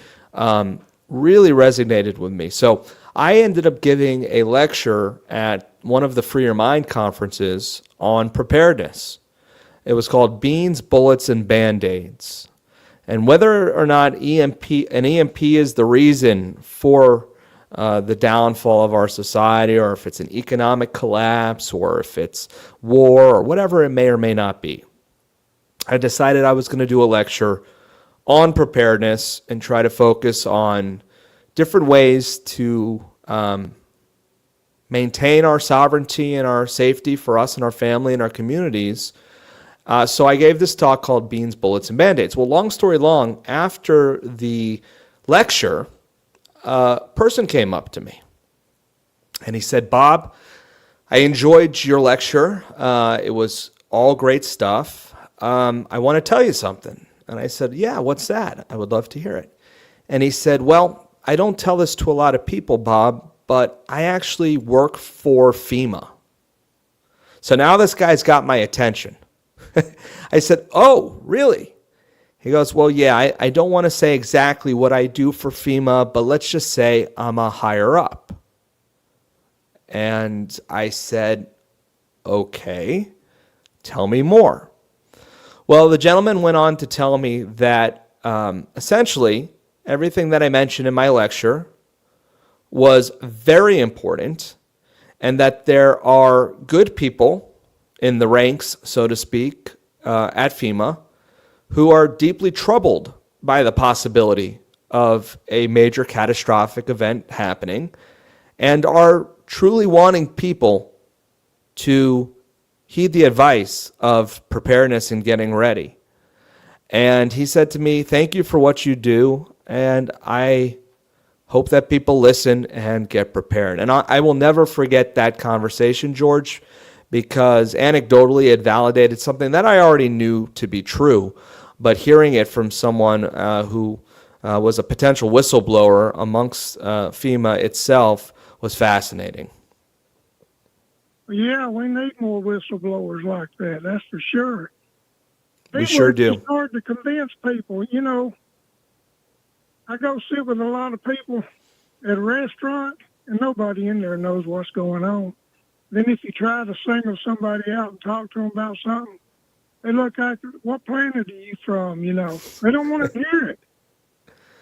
really resonated with me. So I ended up giving a lecture at one of the Free Your Mind conferences on preparedness. It was called Beans, Bullets, and Band-Aids. And whether or not an EMP is the reason for the downfall of our society, or if it's an economic collapse, or if it's war, or whatever it may or may not be, I decided I was going to do a lecture on preparedness and try to focus on different ways to maintain our sovereignty and our safety for us and our family and our communities. So I gave this talk called Beans, Bullets, and Band-Aids. Well, long story long, after the lecture, a person came up to me and he said, Bob, I enjoyed your lecture. It was all great stuff. I want to tell you something. And I said, yeah, what's that? I would love to hear it. And he said, well, I don't tell this to a lot of people, Bob, but I actually work for FEMA. So now this guy's got my attention. I said, oh, really? He goes, well, yeah, I don't want to say exactly what I do for FEMA, but let's just say I'm a higher up. And I said, okay, tell me more. Well, the gentleman went on to tell me that essentially everything that I mentioned in my lecture was very important, and that there are good people in the ranks, so to speak, at FEMA, who are deeply troubled by the possibility of a major catastrophic event happening, and are truly wanting people to heed the advice of preparedness and getting ready. And he said to me, thank you for what you do, and I hope that people listen and get prepared. And I will never forget that conversation, George, because anecdotally it validated something that I already knew to be true, but hearing it from someone who was a potential whistleblower amongst FEMA itself was fascinating. Yeah, we need more whistleblowers like that. That's for sure. We sure do. It's hard to convince people. You know, I go sit with a lot of people at a restaurant, and nobody in there knows what's going on. Then if you try to single somebody out and talk to them about something, they look like, what planet are you from? You know, they don't want to hear it.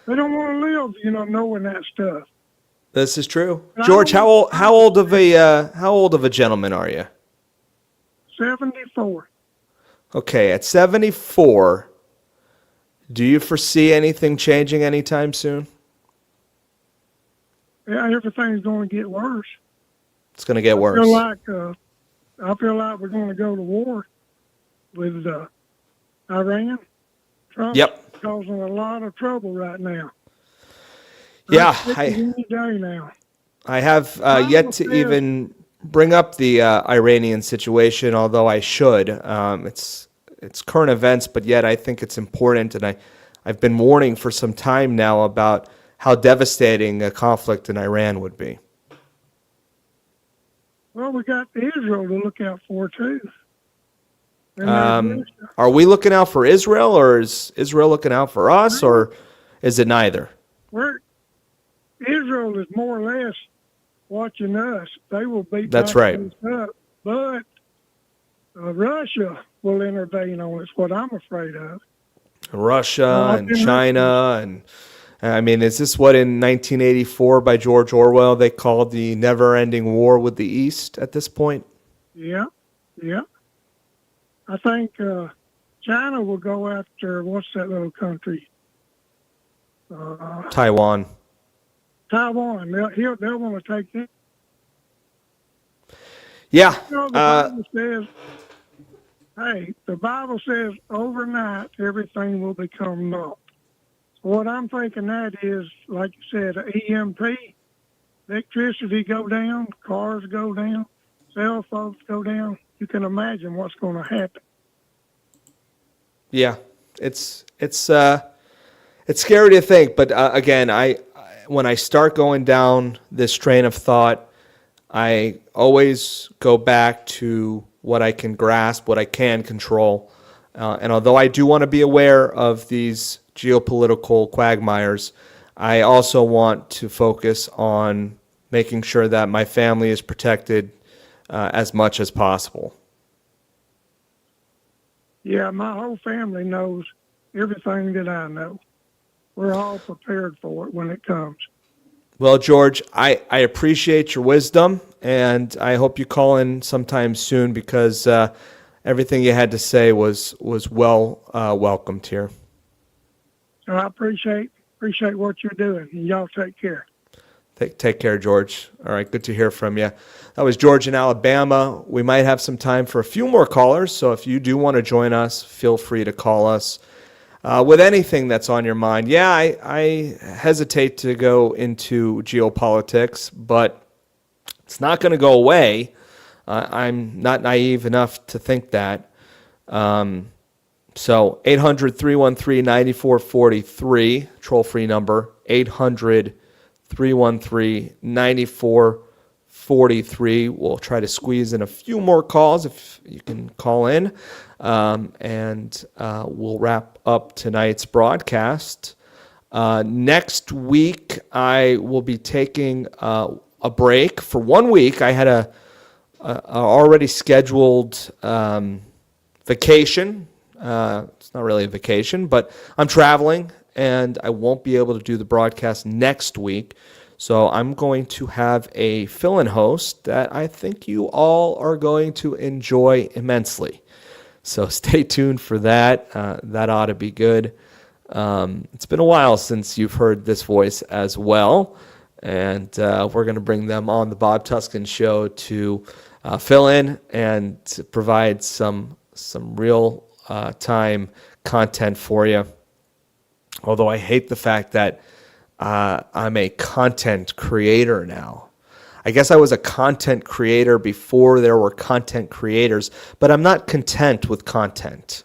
They don't want to live, you know, knowing that stuff. This is true. George, how old of a gentleman are you? 74. Okay, at 74, do you foresee anything changing anytime soon? Yeah, everything's going to get worse. It's going to get worse. I feel like we're going to go to war with Iran. Trump's causing a lot of trouble right now. Yeah, any day now. I have yet to even bring up the Iranian situation, although I should. It's current events, but yet I think it's important, and I've been warning for some time now about how devastating a conflict in Iran would be. Well, we got Israel to look out for, too. Are we looking out for Israel, or is Israel looking out for us, or is it neither? Israel is more or less watching us. They will beat That's right. up, but Russia will intervene on us, what I'm afraid of. Russia and China, and I mean, is this what in 1984 by George Orwell they called the never-ending war with the East at this point? Yeah. I think China will go after, what's that little country? Taiwan. Taiwan. They'll want to take it. Yeah. You know, the Bible says overnight everything will become naught. What I'm thinking that is, like you said, EMP, electricity go down, cars go down, cell phones go down. You can imagine what's going to happen. Yeah, it's scary to think, but again, when I start going down this train of thought, I always go back to what I can grasp, what I can control. And although I do want to be aware of these geopolitical quagmires, I also want to focus on making sure that my family is protected as much as possible. Yeah, my whole family knows everything that I know. We're all prepared for it when it comes. Well, George, I appreciate your wisdom, and I hope you call in sometime soon because everything you had to say was well welcomed here. So I appreciate what you're doing, and y'all take care. Take care, George. All right, good to hear from you. That was George in Alabama. We might have some time for a few more callers, so if you do want to join us, feel free to call us with anything that's on your mind. Yeah, I hesitate to go into geopolitics, but it's not going to go away. I'm not naive enough to think that. So 800-313-9443, toll-free number, 800-313-9443. We'll try to squeeze in a few more calls if you can call in, and we'll wrap up tonight's broadcast. Next week, I will be taking a break for 1 week. I had a already scheduled vacation. It's not really a vacation, but I'm traveling, and I won't be able to do the broadcast next week. So I'm going to have a fill-in host that I think you all are going to enjoy immensely. So stay tuned for that. That ought to be good. It's been a while since you've heard this voice as well. And we're going to bring them on the Bob Tuskin Show to fill in and to provide some real time content for you. Although I hate the fact that I'm a content creator now. I guess I was a content creator before there were content creators, but I'm not content with content.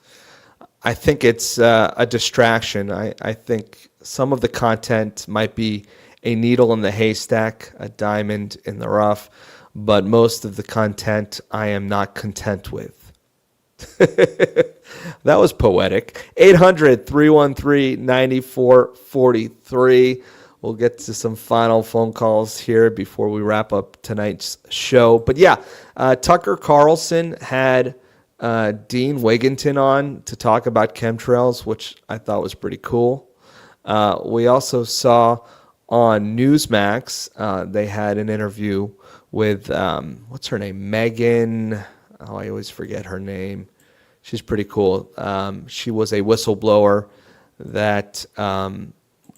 I think it's a distraction. I think some of the content might be a needle in the haystack, a diamond in the rough, but most of the content I am not content with. That was poetic. 800-313-9443. We'll get to some final phone calls here before we wrap up tonight's show. But yeah, Tucker Carlson had Dean Wigington on to talk about chemtrails, which I thought was pretty cool. We also saw on Newsmax, they had an interview with, what's her name? Megan. Oh, I always forget her name. She's pretty cool. She was a whistleblower that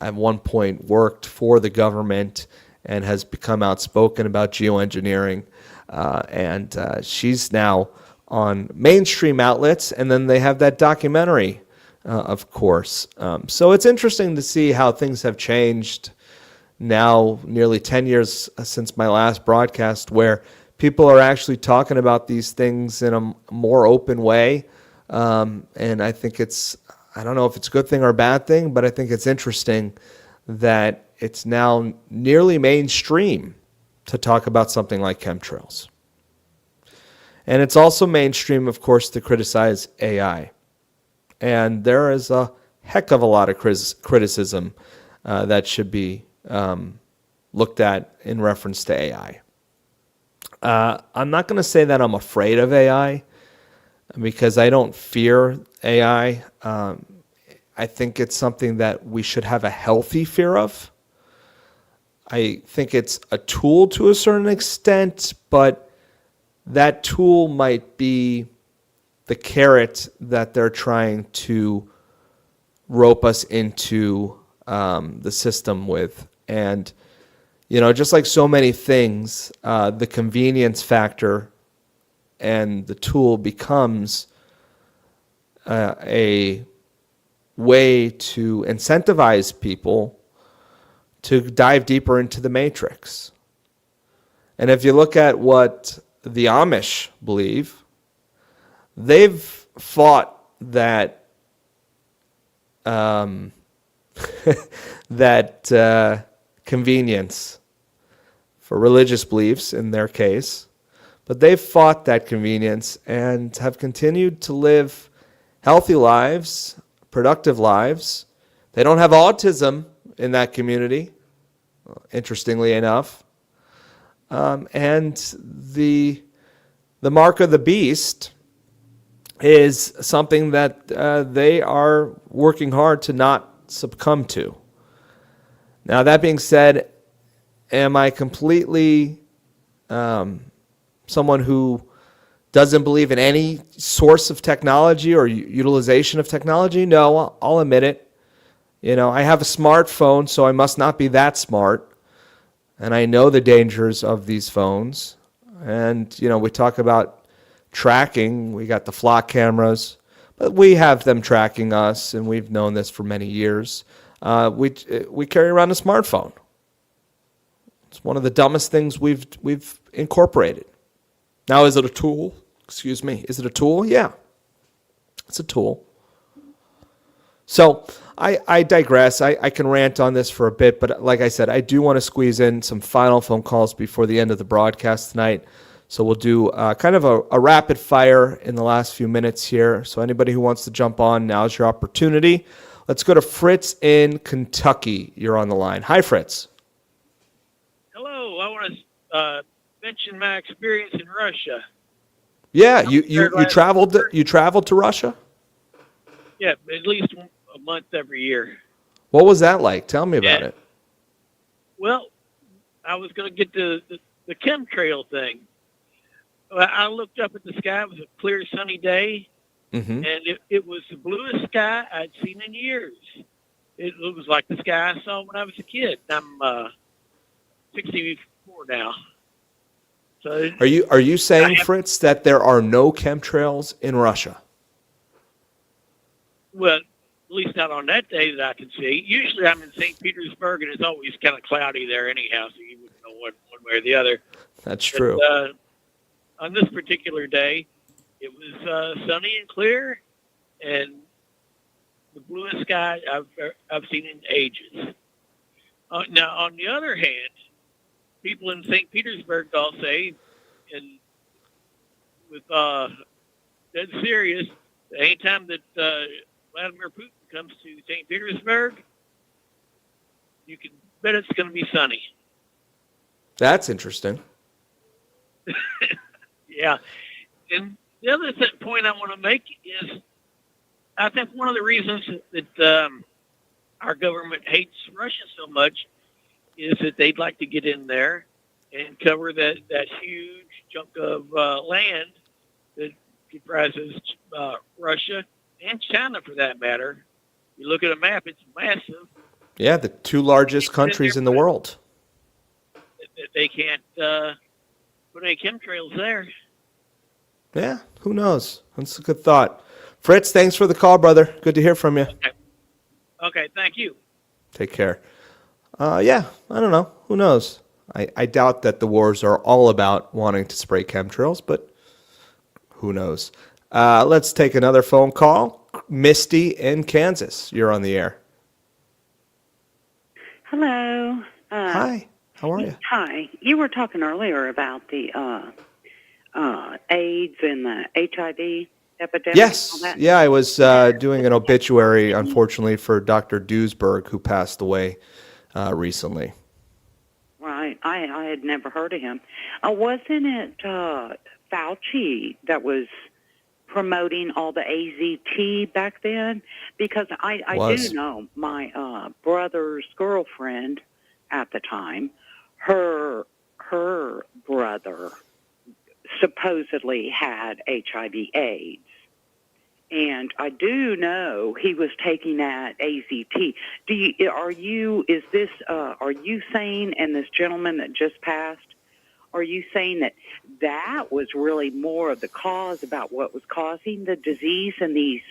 at one point worked for the government and has become outspoken about geoengineering. And she's now on mainstream outlets. And then they have that documentary, of course. So it's interesting to see how things have changed now, nearly 10 years since my last broadcast, where people are actually talking about these things in a more open way. And I think I don't know if it's a good thing or a bad thing, but I think it's interesting that it's now nearly mainstream to talk about something like chemtrails. And it's also mainstream, of course, to criticize AI. And there is a heck of a lot of criticism that should be looked at in reference to AI. I'm not going to say that I'm afraid of AI, because I don't fear AI. I think it's something that we should have a healthy fear of. I think it's a tool to a certain extent, but that tool might be the carrot that they're trying to rope us into the system with. And, just like so many things, the convenience factor and the tool becomes a way to incentivize people to dive deeper into the matrix. And if you look at what the Amish believe, they've fought that convenience for religious beliefs in their case. But they've fought that convenience and have continued to live healthy lives, productive lives. They don't have autism in that community, interestingly enough. And the mark of the beast is something that they are working hard to not succumb to. Now, that being said, am I completely someone who doesn't believe in any source of technology or utilization of technology? No, I'll admit it. I have a smartphone, so I must not be that smart. And I know the dangers of these phones. And, we talk about tracking. We got the flock cameras, but we have them tracking us, and we've known this for many years. We carry around a smartphone. It's one of the dumbest things we've incorporated. Now, is it a tool? Excuse me. Is it a tool? Yeah. It's a tool. So I digress. I can rant on this for a bit, but like I said, I do want to squeeze in some final phone calls before the end of the broadcast tonight. So we'll do kind of a rapid fire in the last few minutes here. So anybody who wants to jump on, now's your opportunity. Let's go to Fritz in Kentucky. You're on the line. Hi, Fritz. Hello. I want to mention my experience in Russia. Yeah, you traveled to Russia? Yeah, at least a month every year. What was that like? Tell me about it. Well, I was going to get to the chemtrail thing. I looked up at the sky. It was a clear, sunny day, and it was the bluest sky I'd seen in years. It was like the sky I saw when I was a kid. I'm 64 now. So Are you saying, Fritz, that there are no chemtrails in Russia? well, at least not on that day that I can see. Usually I'm in St. Petersburg, and it's always kind of cloudy there anyhow, so you wouldn't know one way or the other. That's But, true. on this particular day, it was sunny and clear, and the bluest sky I've seen in ages. Now, on the other hand, people in St. Petersburg all say, and with dead serious, anytime that Vladimir Putin comes to St. Petersburg, you can bet it's going to be sunny. That's interesting. Yeah. And the other point I want to make is I think one of the reasons that our government hates Russia so much is that they'd like to get in there and cover that huge chunk of land that comprises Russia and China, for that matter. You look at a map; it's massive. Yeah, the two largest countries in the world. They can't put any chemtrails there. Yeah, who knows? That's a good thought. Fritz, thanks for the call, brother. Good to hear from you. Okay, thank you. Take care. Yeah, I don't know. Who knows? I doubt that the wars are all about wanting to spray chemtrails, but who knows? Let's take another phone call. Misty in Kansas, you're on the air. Hello. Hi, how are you? Hi. You were talking earlier about the AIDS and the HIV epidemic. Yes. Yeah, I was doing an obituary, unfortunately, for Dr. Duesberg, who passed away recently. Right. I had never heard of him. Wasn't it Fauci that was promoting all the AZT back then? Because I do know my brother's girlfriend at the time, her brother supposedly had HIV/AIDS. And I do know he was taking that AZT. Are you saying, and this gentleman that just passed, are you saying that was really more of the cause about what was causing the disease in these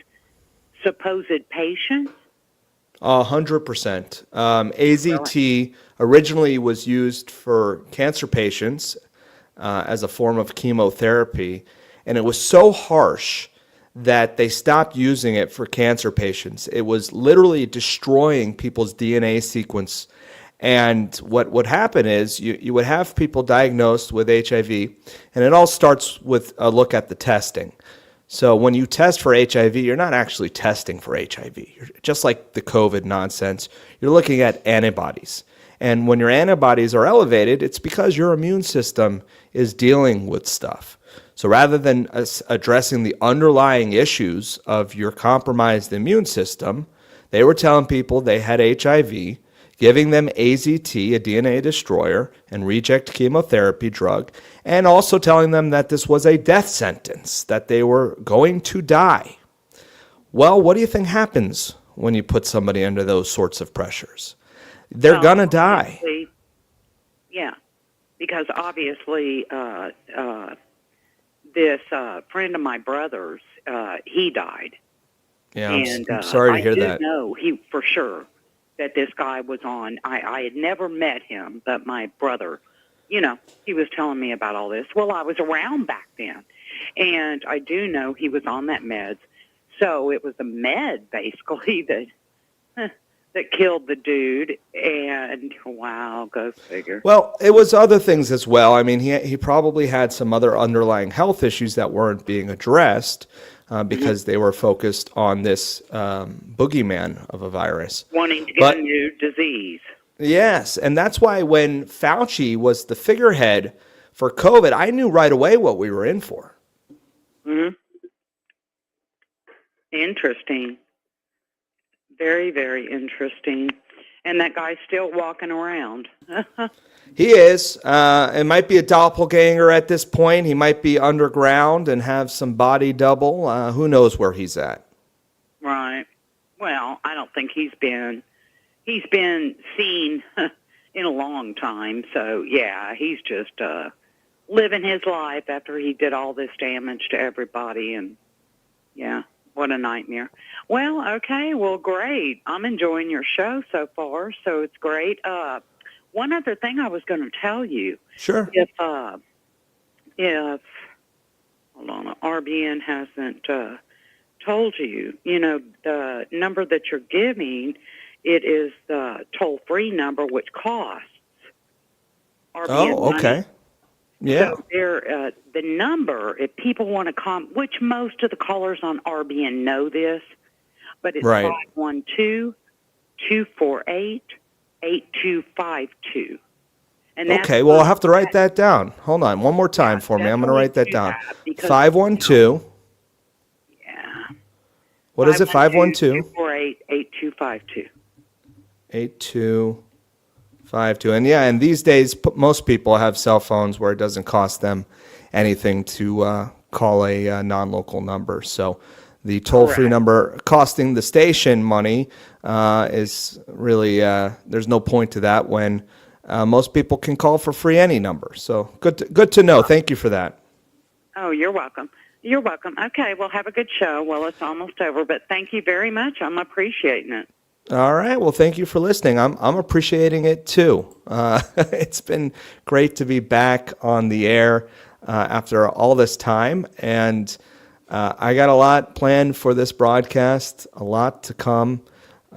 supposed patients? 100%. AZT originally was used for cancer patients as a form of chemotherapy, and it was so harsh that they stopped using it for cancer patients. It was literally destroying people's DNA sequence. And what would happen is you would have people diagnosed with HIV, and it all starts with a look at the testing. So when you test for HIV, you're not actually testing for HIV. You're, just like the COVID nonsense, you're looking at antibodies. And when your antibodies are elevated, it's because your immune system is dealing with stuff. So rather than addressing the underlying issues of your compromised immune system, they were telling people they had HIV, giving them AZT, a DNA destroyer, and reject chemotherapy drug, and also telling them that this was a death sentence, that they were going to die. Well, what do you think happens when you put somebody under those sorts of pressures? They're going to die. Yeah, because obviously this friend of my brother's, he died. Yeah, and I'm sorry to hear that. I do know he for sure that this guy was on. I had never met him, but my brother, he was telling me about all this. Well, I was around back then, and I do know he was on that meds. So it was the med, basically, that killed the dude, and wow, go figure. Well, it was other things as well. I mean, he probably had some other underlying health issues that weren't being addressed because they were focused on this boogeyman of a virus. Wanting to get a new disease. Yes, and that's why when Fauci was the figurehead for COVID, I knew right away what we were in for. Mm-hmm. Interesting. Very, very interesting. And that guy's still walking around. He is. It might be a doppelganger at this point. He might be underground and have some body double. Who knows where he's at? Right. Well, I don't think he's been seen in a long time. So, yeah, he's just living his life after he did all this damage to everybody. And, yeah, what a nightmare. Well, okay, well, great. I'm enjoying your show so far, so it's great. One other thing I was going to tell you. Sure. If hold on, RBN hasn't told you, the number that you're giving, it is the toll-free number, which costs RBN Oh, okay. money. Yeah. So the number, if people want to which most of the callers on RBN know this, but it's Right. 512-248-8252. And that's Okay, well, I'll have to write that down. Hold on one more time for me. I'm going to write that down. 512. Yeah. What is it? 512? 248-8252. 8252. And yeah, and these days, most people have cell phones where it doesn't cost them anything to call a non-local number. So the toll-free number costing the station money is really, there's no point to that when most people can call for free any number. So good to know. Thank you for that. Oh, you're welcome. You're welcome. Okay, well, have a good show. Well, it's almost over, but thank you very much. I'm appreciating it. All right. Well, thank you for listening. I'm appreciating it too. It's been great to be back on the air after all this time, and I got a lot planned for this broadcast. A lot to come.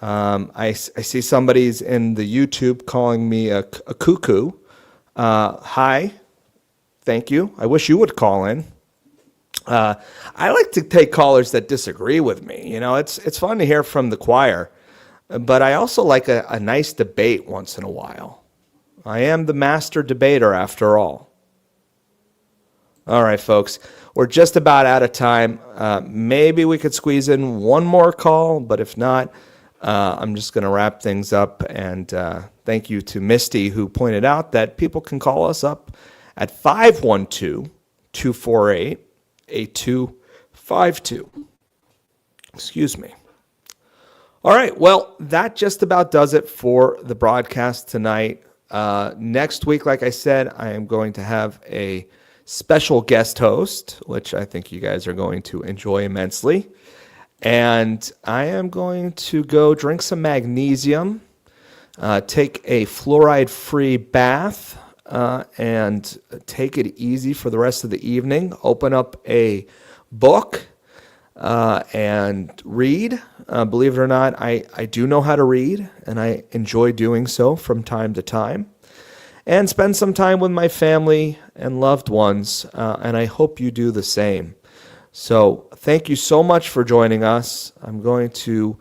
I see somebody's in the YouTube calling me a cuckoo. Hi. Thank you. I wish you would call in. I like to take callers that disagree with me. It's fun to hear from the choir. But I also like a nice debate once in a while. I am the master debater after all. All right, folks. We're just about out of time. Maybe we could squeeze in one more call, but if not, I'm just going to wrap things up. And thank you to Misty, who pointed out that people can call us up at 512-248-8252. Excuse me. All right, well, that just about does it for the broadcast tonight. Next week, like I said, I am going to have a special guest host, which I think you guys are going to enjoy immensely. And I am going to go drink some magnesium, take a fluoride-free bath, and take it easy for the rest of the evening. Open up a book and read. Believe it or not, I do know how to read, and I enjoy doing so from time to time. And spend some time with my family and loved ones, and I hope you do the same. So thank you so much for joining us. I'm going to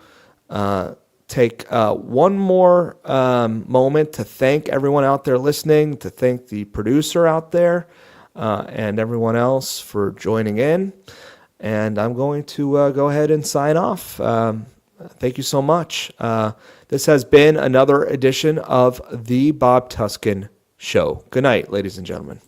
take one more moment to thank everyone out there listening, to thank the producer out there, and everyone else for joining in. And I'm going to go ahead and sign off. Thank you so much. This has been another edition of The Bob Tuskin Show. Good night, ladies and gentlemen.